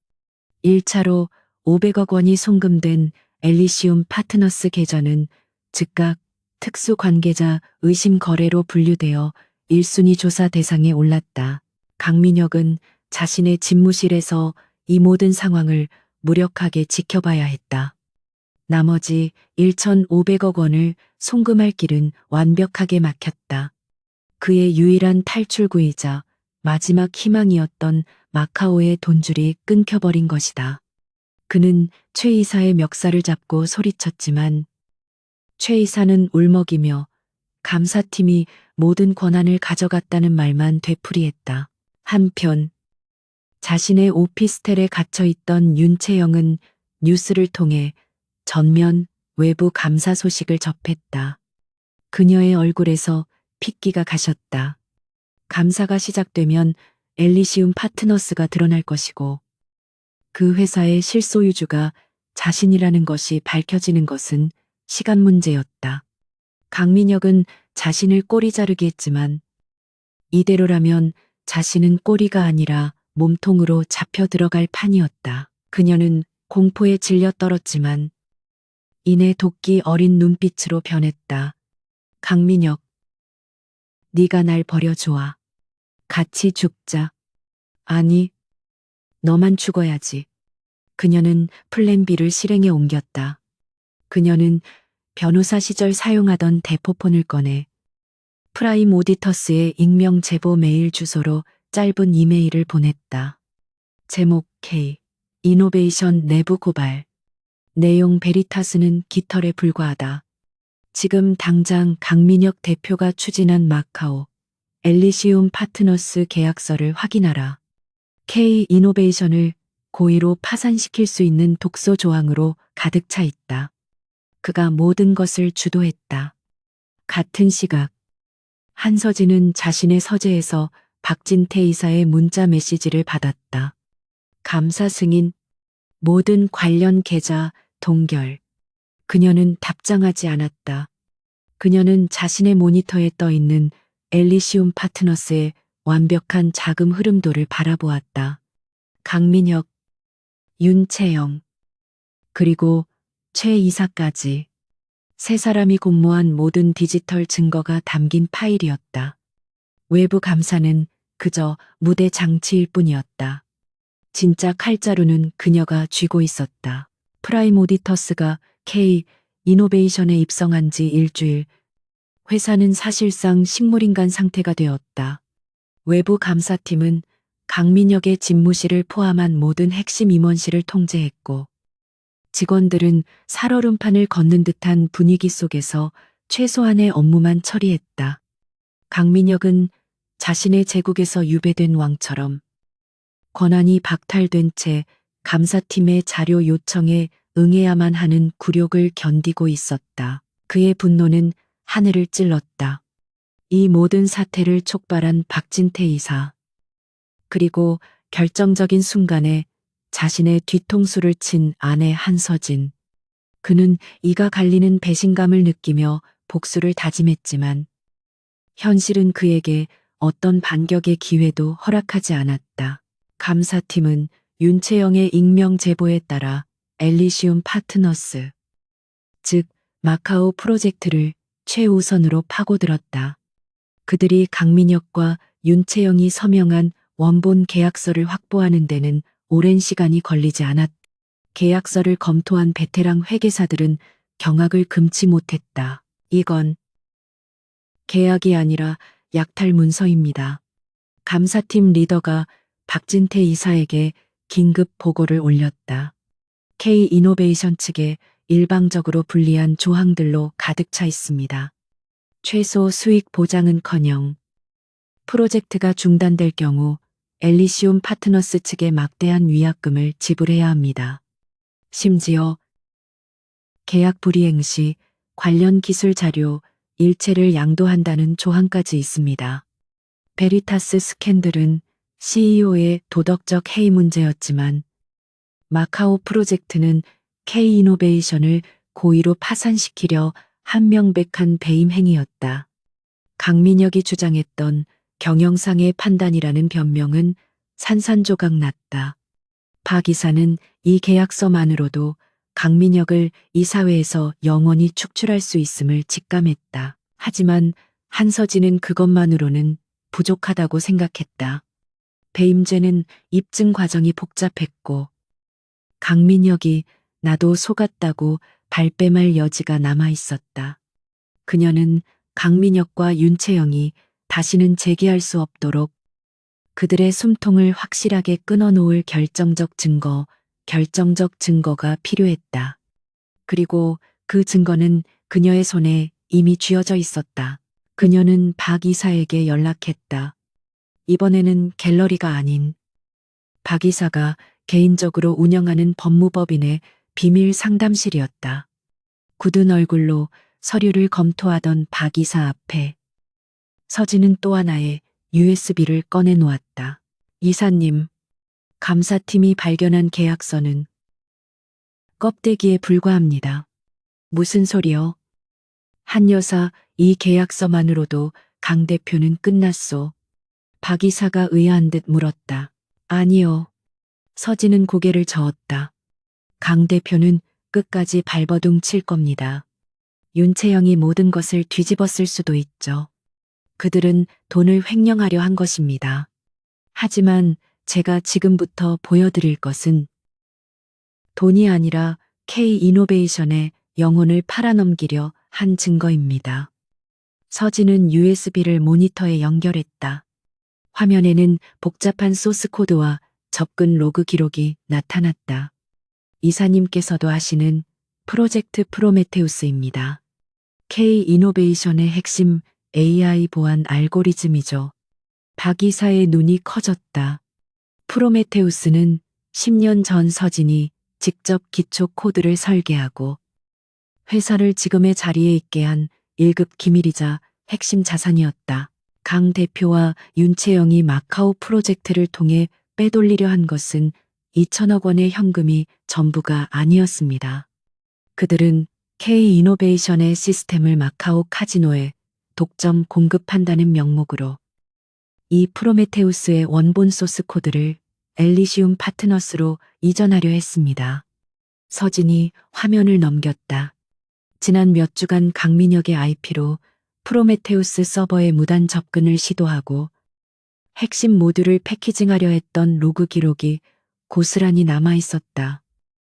Speaker 1: 1차로 500억 원이 송금된 엘리시움 파트너스 계좌는 즉각 특수 관계자 의심 거래로 분류되어 1순위 조사 대상에 올랐다. 강민혁은 자신의 집무실에서 이 모든 상황을 무력하게 지켜봐야 했다. 나머지 1,500억 원을 송금할 길은 완벽하게 막혔다. 그의 유일한 탈출구이자 마지막 희망이었던 마카오의 돈줄이 끊겨버린 것이다. 그는 최 이사의 멱살을 잡고 소리쳤지만 최 이사는 울먹이며 감사팀이 모든 권한을 가져갔다는 말만 되풀이했다. 한편 자신의 오피스텔에 갇혀있던 윤채영은 뉴스를 통해 전면 외부 감사 소식을 접했다. 그녀의 얼굴에서 핏기가 가셨다. 감사가 시작되면 엘리시움 파트너스가 드러날 것이고 그 회사의 실소유주가 자신이라는 것이 밝혀지는 것은 시간 문제였다. 강민혁은 자신을 꼬리 자르기 했지만 이대로라면 자신은 꼬리가 아니라 몸통으로 잡혀 들어갈 판이었다. 그녀는 공포에 질려 떨었지만 이내 도끼 어린 눈빛으로 변했다. 강민혁, 네가 날 버려줘아. 같이 죽자. 아니, 너만 죽어야지. 그녀는 플랜 B를 실행에 옮겼다. 그녀는 변호사 시절 사용하던 대포폰을 꺼내 프라임 오디터스의 익명 제보 메일 주소로 짧은 이메일을 보냈다. 제목 K. 이노베이션 내부 고발. 내용 베리타스는 깃털에 불과하다. 지금 당장 강민혁 대표가 추진한 마카오 엘리시움 파트너스 계약서를 확인하라. K 이노베이션을 고의로 파산시킬 수 있는 독소 조항으로 가득 차 있다. 그가 모든 것을 주도했다. 같은 시각 한서진은 자신의 서재에서 박진태 이사의 문자 메시지를 받았다. 감사 승인, 모든 관련 계좌 동결. 그녀는 답장하지 않았다. 그녀는 자신의 모니터에 떠 있는 엘리시움 파트너스의 완벽한 자금 흐름도를 바라보았다. 강민혁, 윤채영, 그리고 최 이사까지. 세 사람이 공모한 모든 디지털 증거가 담긴 파일이었다. 외부 감사는 그저 무대 장치일 뿐이었다. 진짜 칼자루는 그녀가 쥐고 있었다. 프라임 오디터스가 K 이노베이션에 입성한 지 일주일, 회사는 사실상 식물인간 상태가 되었다. 외부 감사팀은 강민혁의 집무실을 포함한 모든 핵심 임원실을 통제했고, 직원들은 살얼음판을 걷는 듯한 분위기 속에서 최소한의 업무만 처리했다. 강민혁은 자신의 제국에서 유배된 왕처럼 권한이 박탈된 채 감사팀의 자료 요청에 응해야만 하는 굴욕을 견디고 있었다. 그의 분노는 하늘을 찔렀다. 이 모든 사태를 촉발한 박진태 이사. 그리고 결정적인 순간에 자신의 뒤통수를 친 아내 한서진. 그는 이가 갈리는 배신감을 느끼며 복수를 다짐했지만 현실은 그에게 어떤 반격의 기회도 허락하지 않았다. 감사팀은 윤채영의 익명 제보에 따라 엘리시움 파트너스, 즉 마카오 프로젝트를 최우선으로 파고들었다. 그들이 강민혁과 윤채영이 서명한 원본 계약서를 확보하는 데는 오랜 시간이 걸리지 않았다. 계약서를 검토한 베테랑 회계사들은 경악을 금치 못했다. 이건 계약이 아니라 약탈 문서입니다. 감사팀 리더가 박진태 이사에게 긴급 보고를 올렸다. K이노베이션 측에 일방적으로 불리한 조항들로 가득 차 있습니다. 최소 수익 보장은커녕 프로젝트가 중단될 경우 엘리시움 파트너스 측에 막대한 위약금을 지불해야 합니다. 심지어 계약 불이행 시 관련 기술 자료 일체를 양도한다는 조항까지 있습니다. 베리타스 스캔들은 CEO의 도덕적 해이 문제였지만 마카오 프로젝트는 K이노베이션을 고의로 파산시키려 한명백한 배임 행위였다. 강민혁이 주장했던 경영상의 판단이라는 변명은 산산조각 났다. 박 이사는 이 계약서만으로도 강민혁을 이사회에서 영원히 축출할 수 있음을 직감했다. 하지만 한서진은 그것만으로는 부족하다고 생각했다. 배임죄는 입증 과정이 복잡했고 강민혁이 나도 속았다고 발뺌할 여지가 남아 있었다. 그녀는 강민혁과 윤채영이 다시는 재기할 수 없도록 그들의 숨통을 확실하게 끊어놓을 결정적 증거가 필요했다. 그리고 그 증거는 그녀의 손에 이미 쥐어져 있었다. 그녀는 박 이사에게 연락했다. 이번에는 갤러리가 아닌 박 이사가 개인적으로 운영하는 법무법인의 비밀 상담실이었다. 굳은 얼굴로 서류를 검토하던 박 이사 앞에 서진은 또 하나의 USB를 꺼내 놓았다. 이사님, 감사팀이 발견한 계약서는 껍데기에 불과합니다. 무슨 소리요? 한 여사, 이 계약서만으로도 강 대표는 끝났소. 박 이사가 의아한 듯 물었다. 아니요. 서진은 고개를 저었다. 강 대표는 끝까지 발버둥 칠 겁니다. 윤채영이 모든 것을 뒤집었을 수도 있죠. 그들은 돈을 횡령하려 한 것입니다. 하지만 제가 지금부터 보여드릴 것은 돈이 아니라 K이노베이션의 영혼을 팔아넘기려 한 증거입니다. 서진은 USB를 모니터에 연결했다. 화면에는 복잡한 소스 코드와 접근 로그 기록이 나타났다. 이사님께서도 아시는 프로젝트 프로메테우스입니다. K이노베이션의 핵심 AI 보안 알고리즘이죠. 박 이사의 눈이 커졌다. 프로메테우스는 10년 전 서진이 직접 기초 코드를 설계하고 회사를 지금의 자리에 있게 한 1급 기밀이자 핵심 자산이었다. 강 대표와 윤채영이 마카오 프로젝트를 통해 빼돌리려 한 것은 2천억 원의 현금이 전부가 아니었습니다. 그들은 K이노베이션의 시스템을 마카오 카지노에 독점 공급한다는 명목으로 이 프로메테우스의 원본 소스 코드를 엘리시움 파트너스로 이전하려 했습니다. 서진이 화면을 넘겼다. 지난 몇 주간 강민혁의 IP로 프로메테우스 서버에 무단 접근을 시도하고 핵심 모듈을 패키징하려 했던 로그 기록이 고스란히 남아 있었다.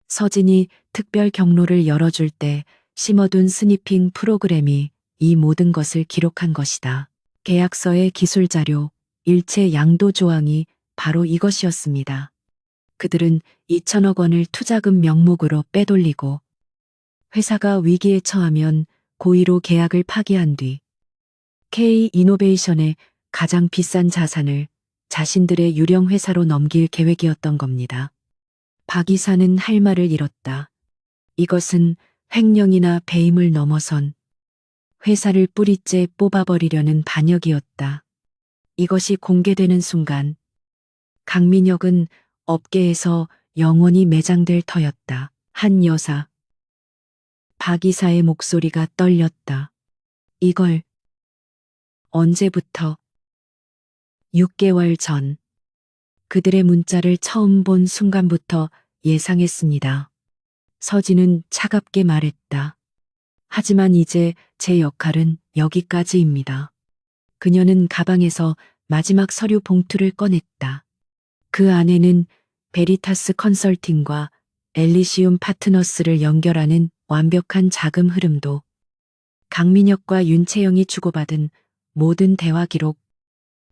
Speaker 1: 서진이 특별 경로를 열어줄 때 심어둔 스니핑 프로그램이 이 모든 것을 기록한 것이다. 계약서의 기술 자료, 일체 양도 조항이 바로 이것이었습니다. 그들은 2천억 원을 투자금 명목으로 빼돌리고 회사가 위기에 처하면 고의로 계약을 파기한 뒤 K이노베이션의 가장 비싼 자산을 자신들의 유령 회사로 넘길 계획이었던 겁니다. 박 이사는 할 말을 잃었다. 이것은 횡령이나 배임을 넘어선 회사를 뿌리째 뽑아버리려는 반역이었다. 이것이 공개되는 순간 강민혁은 업계에서 영원히 매장될 터였다. 한 여사. 박 이사의 목소리가 떨렸다. 이걸 언제부터? 6개월 전. 그들의 문자를 처음 본 순간부터 예상했습니다. 서진은 차갑게 말했다. 하지만 이제 제 역할은 여기까지입니다. 그녀는 가방에서 마지막 서류 봉투를 꺼냈다. 그 안에는 베리타스 컨설팅과 엘리시움 파트너스를 연결하는 완벽한 자금 흐름도, 강민혁과 윤채영이 주고받은 모든 대화 기록,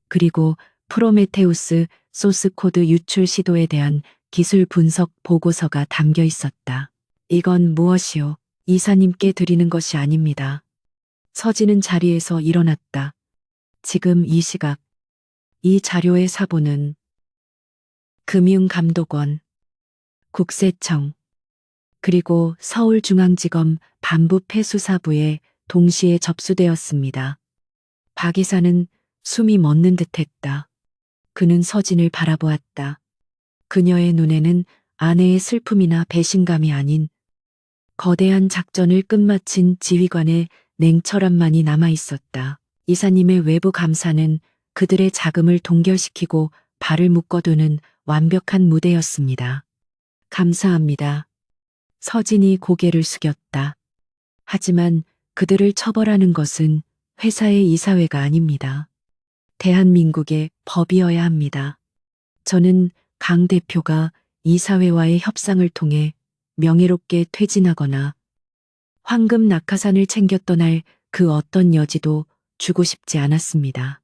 Speaker 1: 그리고 프로메테우스 소스 코드 유출 시도에 대한 기술 분석 보고서가 담겨 있었다. 이건 무엇이요? 이사님께 드리는 것이 아닙니다. 서진은 자리에서 일어났다. 지금 이 시각, 이 자료의 사본은 금융감독원, 국세청, 그리고 서울중앙지검 반부패수사부에 동시에 접수되었습니다. 박 이사는 숨이 멎는 듯했다. 그는 서진을 바라보았다. 그녀의 눈에는 아내의 슬픔이나 배신감이 아닌 거대한 작전을 끝마친 지휘관의 냉철함만이 남아 있었다. 이사님의 외부 감사는 그들의 자금을 동결시키고 발을 묶어두는 완벽한 무대였습니다. 감사합니다. 서진이 고개를 숙였다. 하지만 그들을 처벌하는 것은 회사의 이사회가 아닙니다. 대한민국의 법이어야 합니다. 저는 강 대표가 이사회와의 협상을 통해 명예롭게 퇴진하거나 황금 낙하산을 챙겨 떠날 그 어떤 여지도 주고 싶지 않았습니다.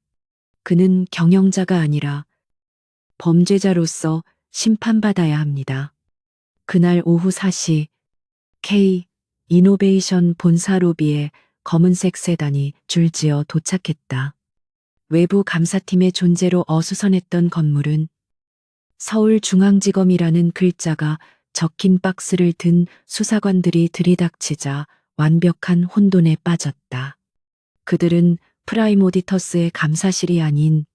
Speaker 1: 그는 경영자가 아니라 범죄자로서 심판받아야 합니다. 그날 오후 4시 K 이노베이션 본사 로비에 검은색 세단이 줄지어 도착했다. 외부 감사팀의 존재로 어수선했던 건물은 서울중앙지검이라는 글자가 적힌 박스를 든 수사관들이 들이닥치자 완벽한 혼돈에 빠졌다. 그들은 프라임 오디터스의 감사실이 아닌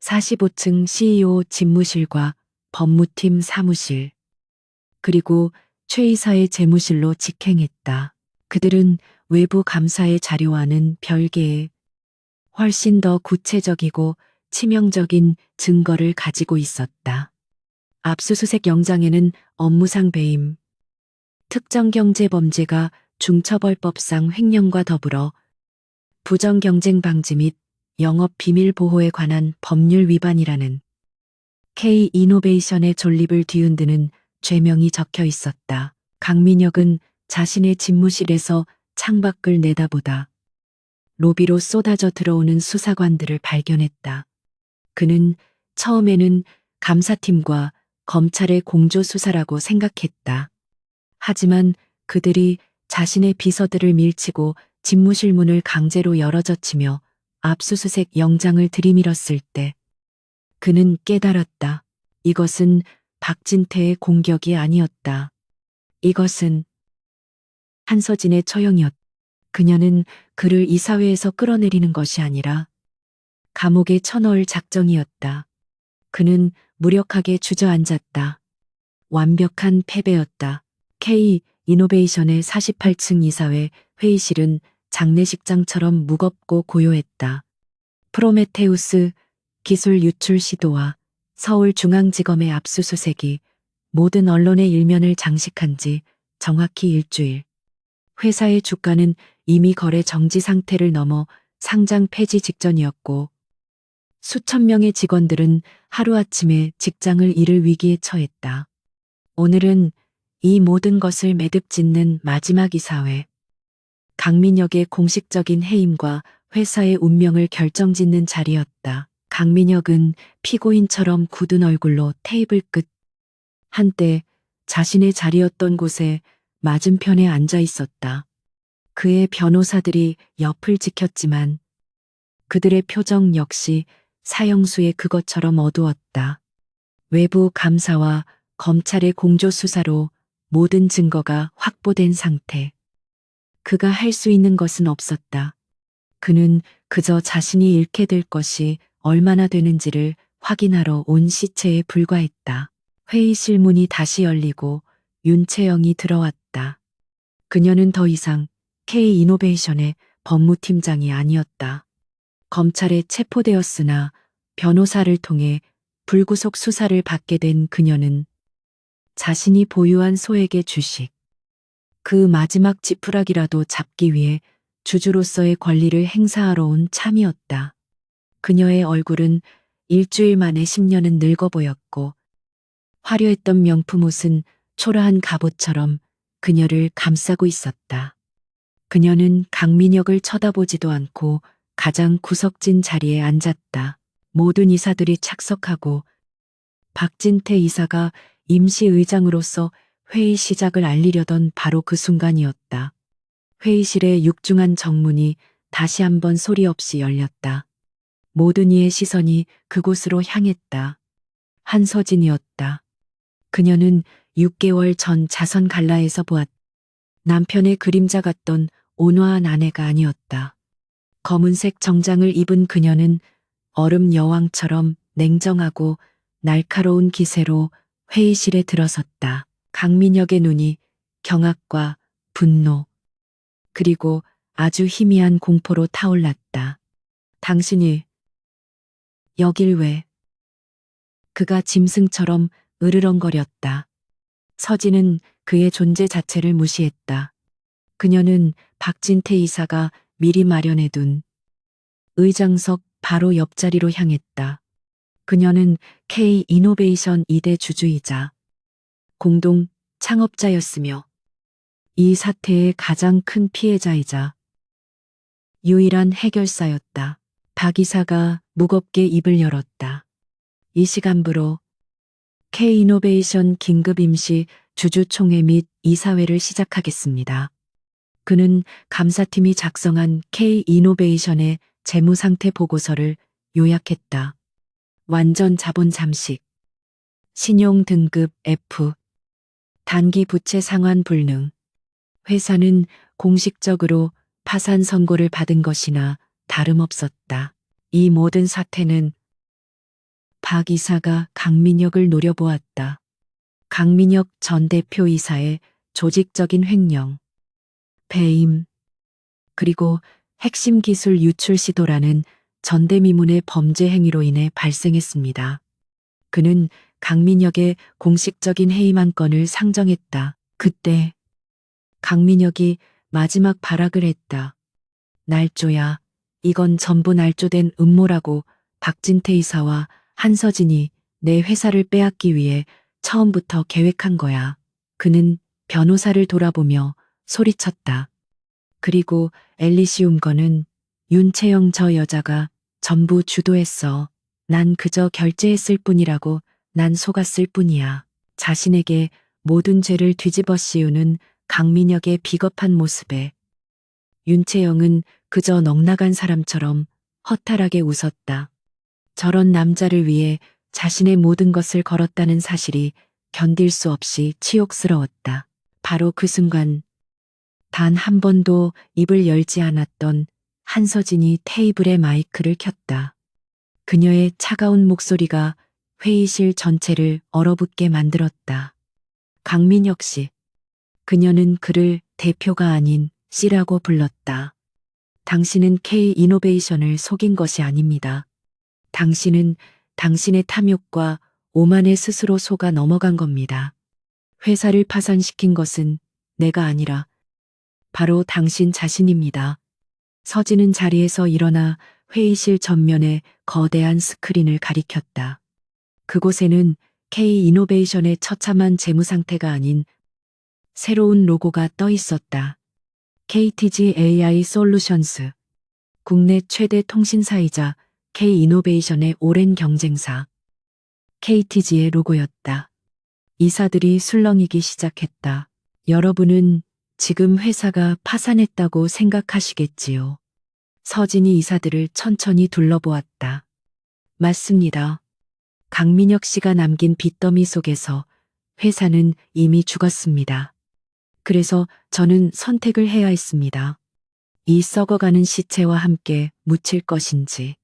Speaker 1: 45층 CEO 집무실과 법무팀 사무실, 그리고 최 이사의 재무실로 직행했다. 그들은 외부 감사의 자료와는 별개의 훨씬 더 구체적이고 치명적인 증거를 가지고 있었다. 압수수색 영장에는 업무상 배임, 특정경제범죄가 중처벌법상 횡령과 더불어 부정경쟁 방지 및 영업비밀 보호에 관한 법률 위반이라는 K이노베이션의 존립을 뒤흔드는 죄명이 적혀 있었다. 강민혁은 자신의 집무실에서 창밖을 내다보다 로비로 쏟아져 들어오는 수사관들을 발견했다. 그는 처음에는 감사팀과 검찰의 공조수사라고 생각했다. 하지만 그들이 자신의 비서들을 밀치고 집무실 문을 강제로 열어젖히며 압수수색 영장을 들이밀었을 때 그는 깨달았다. 이것은 박진태의 공격이 아니었다. 이것은 한서진의 처형이었다. 그녀는 그를 이사회에서 끌어내리는 것이 아니라 감옥에 쳐넣을 작정이었다. 그는 무력하게 주저앉았다. 완벽한 패배였다. K 이노베이션의 48층 이사회 회의실은 장례식장처럼 무겁고 고요했다. 프로메테우스 기술 유출 시도와 서울중앙지검의 압수수색이 모든 언론의 일면을 장식한 지 정확히 일주일. 회사의 주가는 이미 거래 정지 상태를 넘어 상장 폐지 직전이었고 수천 명의 직원들은 하루아침에 직장을 잃을 위기에 처했다. 오늘은 이 모든 것을 매듭짓는 마지막 이사회. 강민혁의 공식적인 해임과 회사의 운명을 결정짓는 자리였다. 강민혁은 피고인처럼 굳은 얼굴로 테이블 끝 한때 자신의 자리였던 곳에 맞은편에 앉아 있었다. 그의 변호사들이 옆을 지켰지만 그들의 표정 역시 사형수의 그것처럼 어두웠다. 외부 감사와 검찰의 공조수사로 모든 증거가 확보된 상태. 그가 할 수 있는 것은 없었다. 그는 그저 자신이 잃게 될 것이 얼마나 되는지를 확인하러 온 시체에 불과했다. 회의실 문이 다시 열리고 윤채영이 들어왔다. 그녀는 더 이상 K이노베이션의 법무팀장이 아니었다. 검찰에 체포되었으나 변호사를 통해 불구속 수사를 받게 된 그녀는 자신이 보유한 소액의 주식, 그 마지막 지푸라기라도 잡기 위해 주주로서의 권리를 행사하러 온 참이었다. 그녀의 얼굴은 일주일 만에 10년은 늙어 보였고 화려했던 명품 옷은 초라한 갑옷처럼 그녀를 감싸고 있었다. 그녀는 강민혁을 쳐다보지도 않고 가장 구석진 자리에 앉았다. 모든 이사들이 착석하고 박진태 이사가 임시의장으로서 회의 시작을 알리려던 바로 그 순간이었다. 회의실의 육중한 정문이 다시 한번 소리 없이 열렸다. 모든 이의 시선이 그곳으로 향했다. 한서진이었다. 그녀는 6개월 전 자선 갈라에서 보았다. 남편의 그림자 같던 온화한 아내가 아니었다. 검은색 정장을 입은 그녀는 얼음 여왕처럼 냉정하고 날카로운 기세로 회의실에 들어섰다. 강민혁의 눈이 경악과 분노, 그리고 아주 희미한 공포로 타올랐다. 당신이 여길 왜? 그가 짐승처럼 으르렁거렸다. 서진은 그의 존재 자체를 무시했다. 그녀는 박진태 이사가 미리 마련해둔 의장석 바로 옆자리로 향했다. 그녀는 K 이노베이션 2대 주주이자 공동 창업자였으며 이 사태의 가장 큰 피해자이자 유일한 해결사였다. 박 이사가 무겁게 입을 열었다. 이 시간부로 K이노베이션 긴급 임시 주주총회 및 이사회를 시작하겠습니다. 그는 감사팀이 작성한 K이노베이션의 재무상태 보고서를 요약했다. 완전 자본 잠식, 신용 등급 F, 단기 부채 상환 불능, 회사는 공식적으로 파산 선고를 받은 것이나 다름없었다. 이 모든 사태는 박 이사가 강민혁을 노려보았다. 강민혁 전 대표이사의 조직적인 횡령, 배임, 그리고 핵심 기술 유출 시도라는 전대미문의 범죄 행위로 인해 발생했습니다. 그는 강민혁의 공식적인 해임 안건을 상정했다. 그때 강민혁이 마지막 발악을 했다. 날조야. 이건 전부 날조된 음모라고. 박진태 이사와 한서진이 내 회사를 빼앗기 위해 처음부터 계획한 거야. 그는 변호사를 돌아보며 소리쳤다. 그리고 엘리시움 거는 윤채영 저 여자가 전부 주도했어. 난 그저 결제했을 뿐이라고. 난 속았을 뿐이야. 자신에게 모든 죄를 뒤집어 씌우는 강민혁의 비겁한 모습에 윤채영은 그저 넉나간 사람처럼 허탈하게 웃었다. 저런 남자를 위해 자신의 모든 것을 걸었다는 사실이 견딜 수 없이 치욕스러웠다. 바로 그 순간 단 한 번도 입을 열지 않았던 한서진이 테이블에 마이크를 켰다. 그녀의 차가운 목소리가 회의실 전체를 얼어붙게 만들었다. 강민혁 씨. 그녀는 그를 대표가 아닌 씨라고 불렀다. 당신은 K이노베이션을 속인 것이 아닙니다. 당신은 당신의 탐욕과 오만에 스스로 속아 넘어간 겁니다. 회사를 파산시킨 것은 내가 아니라 바로 당신 자신입니다. 서진은 자리에서 일어나 회의실 전면에 거대한 스크린을 가리켰다. 그곳에는 K이노베이션의 처참한 재무 상태가 아닌 새로운 로고가 떠 있었다. KTG AI 솔루션스, 국내 최대 통신사이자 K이노베이션의 오랜 경쟁사, KTG의 로고였다. 이사들이 술렁이기 시작했다. 여러분은 지금 회사가 파산했다고 생각하시겠지요. 서진이 이사들을 천천히 둘러보았다. 맞습니다. 강민혁 씨가 남긴 빚더미 속에서 회사는 이미 죽었습니다. 그래서 저는 선택을 해야 했습니다. 이 썩어가는 시체와 함께 묻힐 것인지,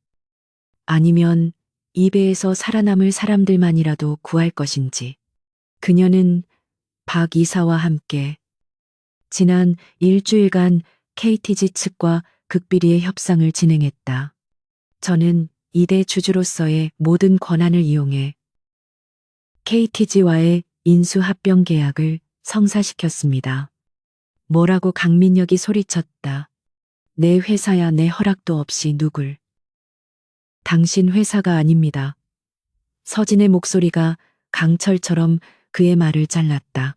Speaker 1: 아니면 이 배에서 살아남을 사람들만이라도 구할 것인지. 그녀는 박 이사와 함께 지난 일주일간 KTG 측과 극비리의 협상을 진행했다. 저는 2대 주주로서의 모든 권한을 이용해 KTG와의 인수합병 계약을 성사시켰습니다. 뭐라고 강민혁이 소리쳤다. 내 회사야. 내 허락도 없이 누굴. 당신 회사가 아닙니다. 서진의 목소리가 강철처럼 그의 말을 잘랐다.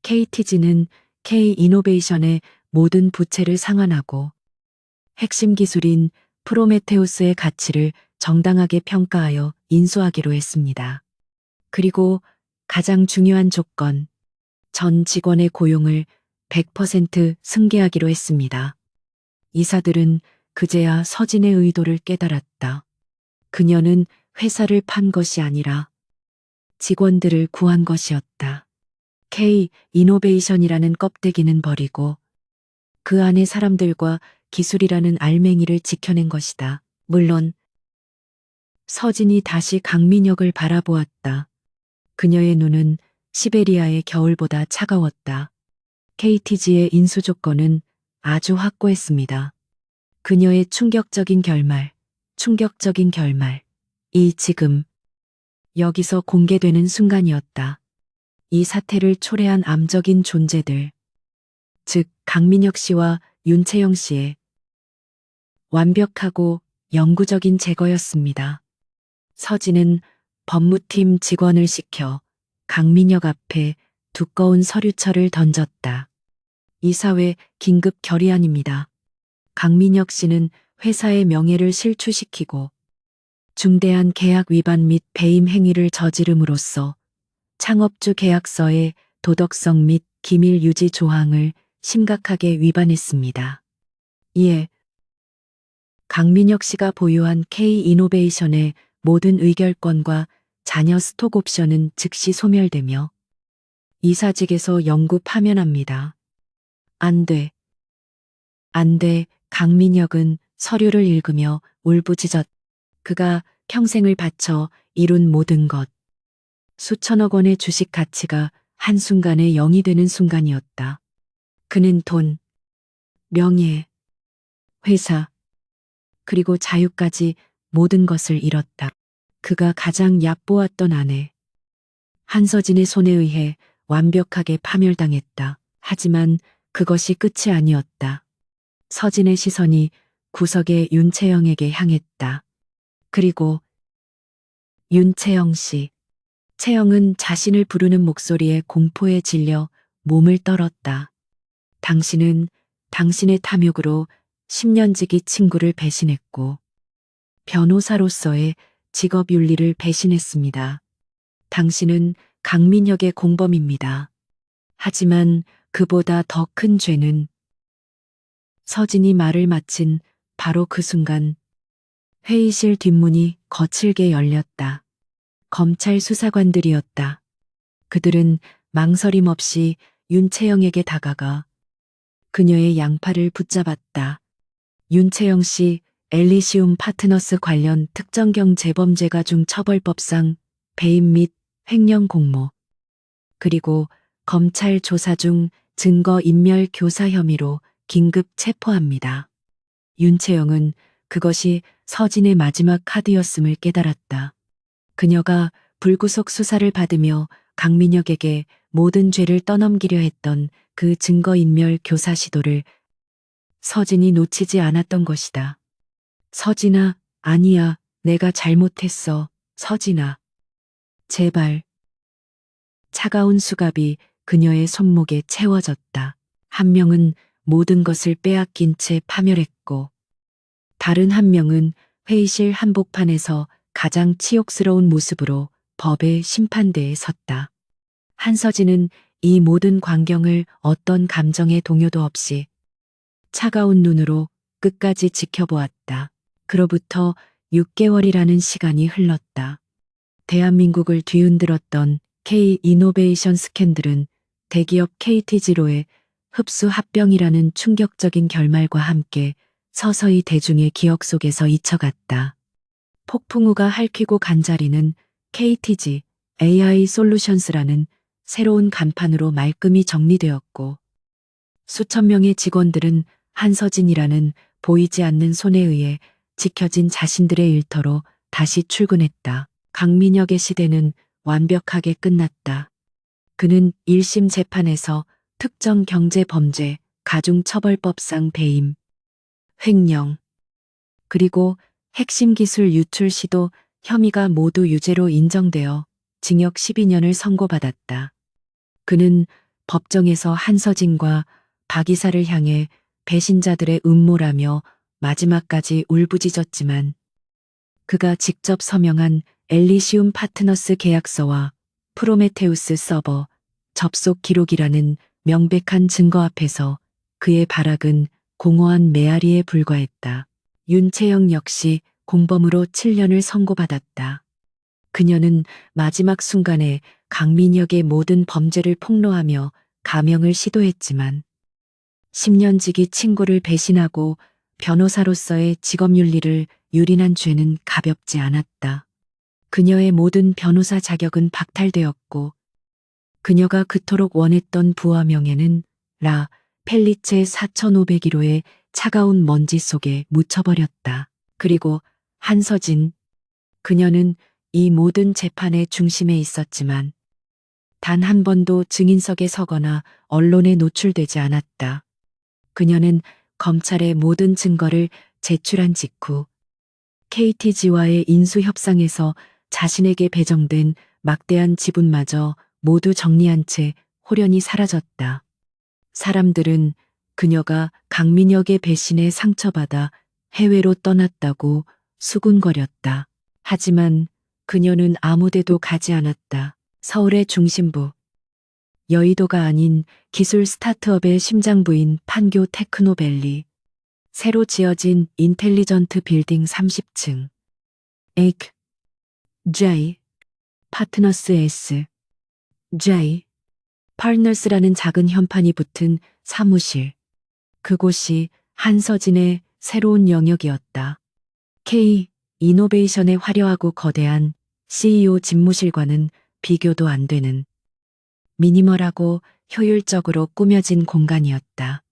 Speaker 1: KTG는 K이노베이션의 모든 부채를 상환하고 핵심 기술인 프로메테우스의 가치를 정당하게 평가하여 인수하기로 했습니다. 그리고 가장 중요한 조건, 전 직원의 고용을 100% 승계하기로 했습니다. 이사들은 그제야 서진의 의도를 깨달았다. 그녀는 회사를 판 것이 아니라 직원들을 구한 것이었다. K 이노베이션이라는 껍데기는 버리고 그 안에 사람들과 기술이라는 알맹이를 지켜낸 것이다. 물론 서진이 다시 강민혁을 바라보았다. 그녀의 눈은 시베리아의 겨울보다 차가웠다. KTG의 인수 조건은 아주 확고했습니다. 그녀의 충격적인 결말, 이 지금 여기서 공개되는 순간이었다. 이 사태를 초래한 암적인 존재들, 즉 강민혁 씨와 윤채영 씨의 완벽하고 영구적인 제거였습니다. 서진은 법무팀 직원을 시켜 강민혁 앞에 두꺼운 서류철을 던졌다. 이사회 긴급 결의안입니다. 강민혁 씨는 회사의 명예를 실추시키고 중대한 계약 위반 및 배임 행위를 저지름으로써 창업주 계약서의 도덕성 및 기밀 유지 조항을 심각하게 위반했습니다. 이에 강민혁 씨가 보유한 K이노베이션의 모든 의결권과 자녀 스톡 옵션은 즉시 소멸되며 이사직에서 영구 파면합니다. 안 돼. 안 돼. 강민혁은 서류를 읽으며 울부짖었. 그가 평생을 바쳐 이룬 모든 것. 수천억 원의 주식 가치가 한순간에 0이 되는 순간이었다. 그는 돈, 명예, 회사, 그리고 자유까지 모든 것을 잃었다. 그가 가장 얕보았던 아내, 한서진의 손에 의해 완벽하게 파멸당했다. 하지만 그것이 끝이 아니었다. 서진의 시선이 구석의 윤채영에게 향했다. 그리고 윤채영 씨. 채영은 자신을 부르는 목소리에 공포에 질려 몸을 떨었다. 당신은 당신의 탐욕으로 10년지기 친구를 배신했고 변호사로서의 직업 윤리를 배신했습니다. 당신은 강민혁의 공범입니다. 하지만 그보다 더 큰 죄는 서진이 말을 마친 바로 그 순간 회의실 뒷문이 거칠게 열렸다. 검찰 수사관들이었다. 그들은 망설임 없이 윤채영에게 다가가 그녀의 양팔을 붙잡았다. 윤채영 씨 엘리시움 파트너스 관련 특정경 재범죄가 중 처벌법상 배임 및 횡령 공모, 그리고 검찰 조사 중 증거 인멸 교사 혐의로 긴급 체포합니다. 윤채영은 그것이 서진의 마지막 카드였음을 깨달았다. 그녀가 불구속 수사를 받으며 강민혁에게 모든 죄를 떠넘기려 했던 그 증거인멸 교사 시도를 서진이 놓치지 않았던 것이다. 서진아, 아니야, 내가 잘못했어. 서진아. 제발. 차가운 수갑이 그녀의 손목에 채워졌다. 한 명은 모든 것을 빼앗긴 채 파멸했고, 다른 한 명은 회의실 한복판에서 가장 치욕스러운 모습으로 법의 심판대에 섰다. 한서진은 이 모든 광경을 어떤 감정의 동요도 없이 차가운 눈으로 끝까지 지켜보았다. 그로부터 6개월이라는 시간이 흘렀다. 대한민국을 뒤흔들었던 K이노베이션 스캔들은 대기업 KT지로의 흡수 합병이라는 충격적인 결말과 함께 서서히 대중의 기억 속에서 잊혀갔다. 폭풍우가 핥히고 간 자리는 KTG AI 솔루션스라는 새로운 간판으로 말끔히 정리되었고, 수천 명의 직원들은 한서진이라는 보이지 않는 손에 의해 지켜진 자신들의 일터로 다시 출근했다. 강민혁의 시대는 완벽하게 끝났다. 그는 1심 재판에서 특정 경제범죄, 가중처벌법상 배임, 횡령, 그리고 핵심 기술 유출 시도 혐의가 모두 유죄로 인정되어 징역 12년을 선고받았다. 그는 법정에서 한서진과 박이사를 향해 배신자들의 음모라며 마지막까지 울부짖었지만 그가 직접 서명한 엘리시움 파트너스 계약서와 프로메테우스 서버 접속 기록이라는 명백한 증거 앞에서 그의 발악은 공허한 메아리에 불과했다. 윤채영 역시 공범으로 7년을 선고받았다. 그녀는 마지막 순간에 강민혁의 모든 범죄를 폭로하며 감형을 시도했지만 10년지기 친구를 배신하고 변호사로서의 직업윤리를 유린한 죄는 가볍지 않았다. 그녀의 모든 변호사 자격은 박탈되었고 그녀가 그토록 원했던 부와 명예는 라 펠리체 4501호의 차가운 먼지 속에 묻혀버렸다. 그리고 한서진, 그녀는 이 모든 재판의 중심에 있었지만 단 한 번도 증인석에 서거나 언론에 노출되지 않았다. 그녀는 검찰의 모든 증거를 제출한 직후 KTG와의 인수협상에서 자신에게 배정된 막대한 지분마저 모두 정리한 채 홀연히 사라졌다. 사람들은 그녀가 강민혁의 배신에 상처받아 해외로 떠났다고 수군거렸다. 하지만 그녀는 아무데도 가지 않았다. 서울의 중심부, 여의도가 아닌 기술 스타트업의 심장부인 판교 테크노밸리, 새로 지어진 인텔리전트 빌딩 30층, 에이크, J, 파트너스 S, J, 파트너스라는 작은 현판이 붙은 사무실. 그곳이 한서진의 새로운 영역이었다. K, 이노베이션의 화려하고 거대한 CEO 집무실과는 비교도 안 되는 미니멀하고 효율적으로 꾸며진 공간이었다.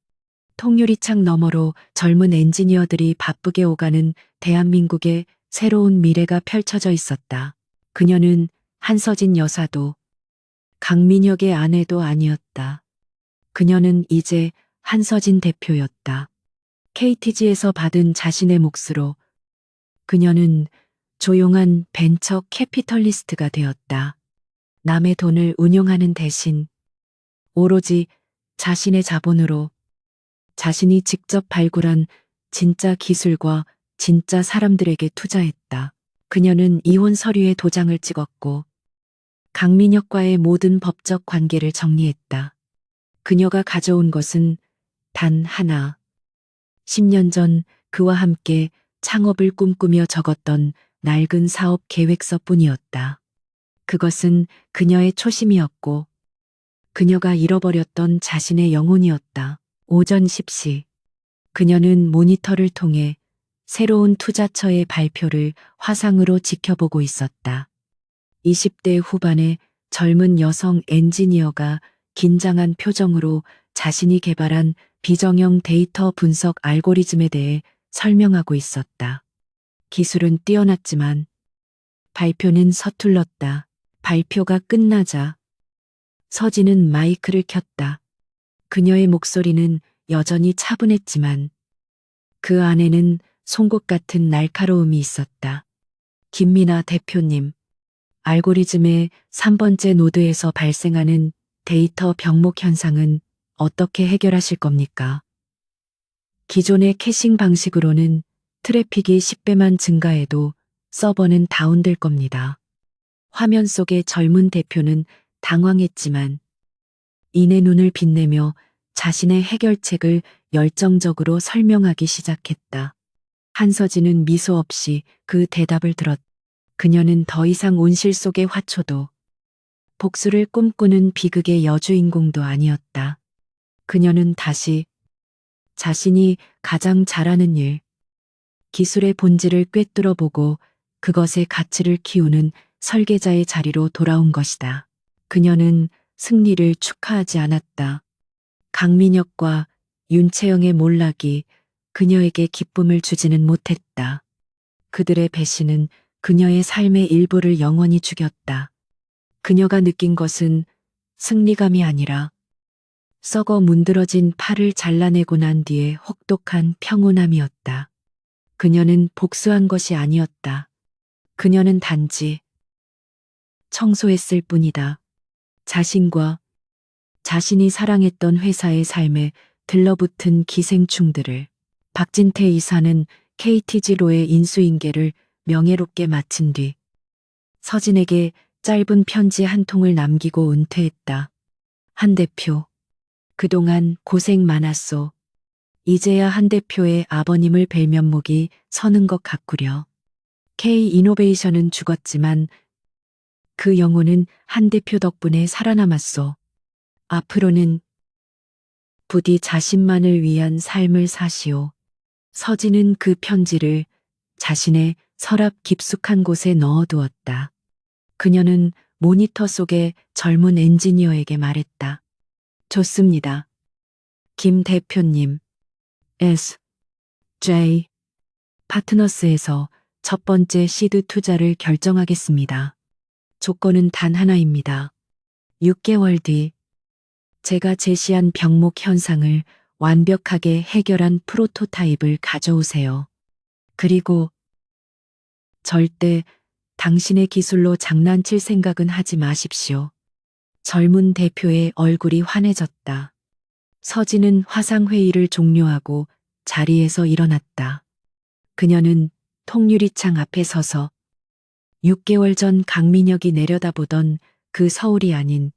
Speaker 1: 통유리창 너머로 젊은 엔지니어들이 바쁘게 오가는 대한민국의 새로운 미래가 펼쳐져 있었다. 그녀는 한서진 여사도 강민혁의 아내도 아니었다. 그녀는 이제 한서진 대표였다. KTG에서 받은 자신의 몫으로 그녀는 조용한 벤처 캐피털리스트가 되었다. 남의 돈을 운용하는 대신 오로지 자신의 자본으로 자신이 직접 발굴한 진짜 기술과 진짜 사람들에게 투자했다. 그녀는 이혼 서류에 도장을 찍었고 강민혁과의 모든 법적 관계를 정리했다. 그녀가 가져온 것은 단 하나. 10년 전 그와 함께 창업을 꿈꾸며 적었던 낡은 사업 계획서뿐이었다. 그것은 그녀의 초심이었고 그녀가 잃어버렸던 자신의 영혼이었다. 오전 10시. 그녀는 모니터를 통해 새로운 투자처의 발표를 화상으로 지켜보고 있었다. 20대 후반의 젊은 여성 엔지니어가 긴장한 표정으로 자신이 개발한 비정형 데이터 분석 알고리즘에 대해 설명하고 있었다. 기술은 뛰어났지만 발표는 서툴렀다. 발표가 끝나자 서진은 마이크를 켰다. 그녀의 목소리는 여전히 차분했지만 그 안에는 송곳 같은 날카로움이 있었다. 김미나 대표님, 알고리즘의 3번째 노드에서 발생하는 데이터 병목 현상은 어떻게 해결하실 겁니까? 기존의 캐싱 방식으로는 트래픽이 10배만 증가해도 서버는 다운될 겁니다. 화면 속의 젊은 대표는 당황했지만 이내 눈을 빛내며 자신의 해결책을 열정적으로 설명하기 시작했다. 한서진은 미소 없이 그 대답을 들었다. 그녀는 더 이상 온실 속의 화초도 복수를 꿈꾸는 비극의 여주인공도 아니었다. 그녀는 다시 자신이 가장 잘하는 일, 기술의 본질을 꿰뚫어 보고 그것의 가치를 키우는 설계자의 자리로 돌아온 것이다. 그녀는 승리를 축하하지 않았다. 강민혁과 윤채영의 몰락이 그녀에게 기쁨을 주지는 못했다. 그들의 배신은 그녀의 삶의 일부를 영원히 죽였다. 그녀가 느낀 것은 승리감이 아니라 썩어 문드러진 팔을 잘라내고 난 뒤에 혹독한 평온함이었다. 그녀는 복수한 것이 아니었다. 그녀는 단지 청소했을 뿐이다. 자신과 자신이 사랑했던 회사의 삶에 들러붙은 기생충들을. 박진태 이사는 KT지로의 인수인계를 명예롭게 마친 뒤 서진에게 짧은 편지 한 통을 남기고 은퇴했다. 한 대표. 그동안 고생 많았소. 이제야 한 대표의 아버님을 뵐 면목이 서는 것 같구려. K이노베이션은 죽었지만 그 영혼은 한 대표 덕분에 살아남았소. 앞으로는 부디 자신만을 위한 삶을 사시오. 서진은 그 편지를 자신의 서랍 깊숙한 곳에 넣어두었다. 그녀는 모니터 속에 젊은 엔지니어에게 말했다. 좋습니다. 김 대표님. J. 파트너스에서 첫 번째 시드 투자를 결정하겠습니다. 조건은 단 하나입니다. 6개월 뒤 제가 제시한 병목 현상을 완벽하게 해결한 프로토타입을 가져오세요. 그리고 절대 당신의 기술로 장난칠 생각은 하지 마십시오. 젊은 대표의 얼굴이 환해졌다. 서진은 화상회의를 종료하고 자리에서 일어났다. 그녀는 통유리창 앞에 서서 6개월 전 강민혁이 내려다보던 그 서울이 아닌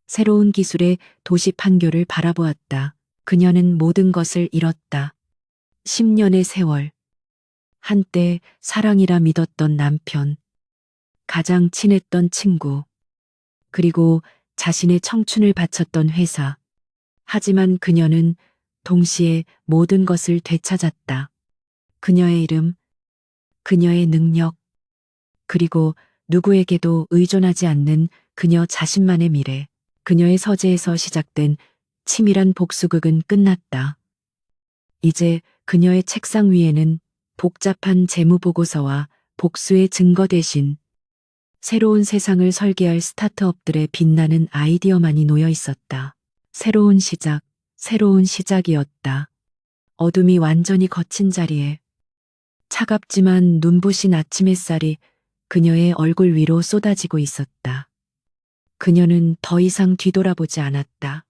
Speaker 1: 새로운 기술의 도시 판교를 바라보았다. 그녀는 모든 것을 잃었다. 10년의 세월. 한때 사랑이라 믿었던 남편, 가장 친했던 친구, 그리고 자신의 청춘을 바쳤던 회사. 하지만 그녀는 동시에 모든 것을 되찾았다. 그녀의 이름, 그녀의 능력, 그리고 누구에게도 의존하지 않는 그녀 자신만의 미래. 그녀의 서재에서 시작된 치밀한 복수극은 끝났다. 이제 그녀의 책상 위에는 복잡한 재무보고서와 복수의 증거 대신 새로운 세상을 설계할 스타트업들의 빛나는 아이디어만이 놓여 있었다. 새로운 시작, 새로운 시작이었다. 어둠이 완전히 걷힌 자리에 차갑지만 눈부신 아침 햇살이 그녀의 얼굴 위로 쏟아지고 있었다. 그녀는 더 이상 뒤돌아보지 않았다.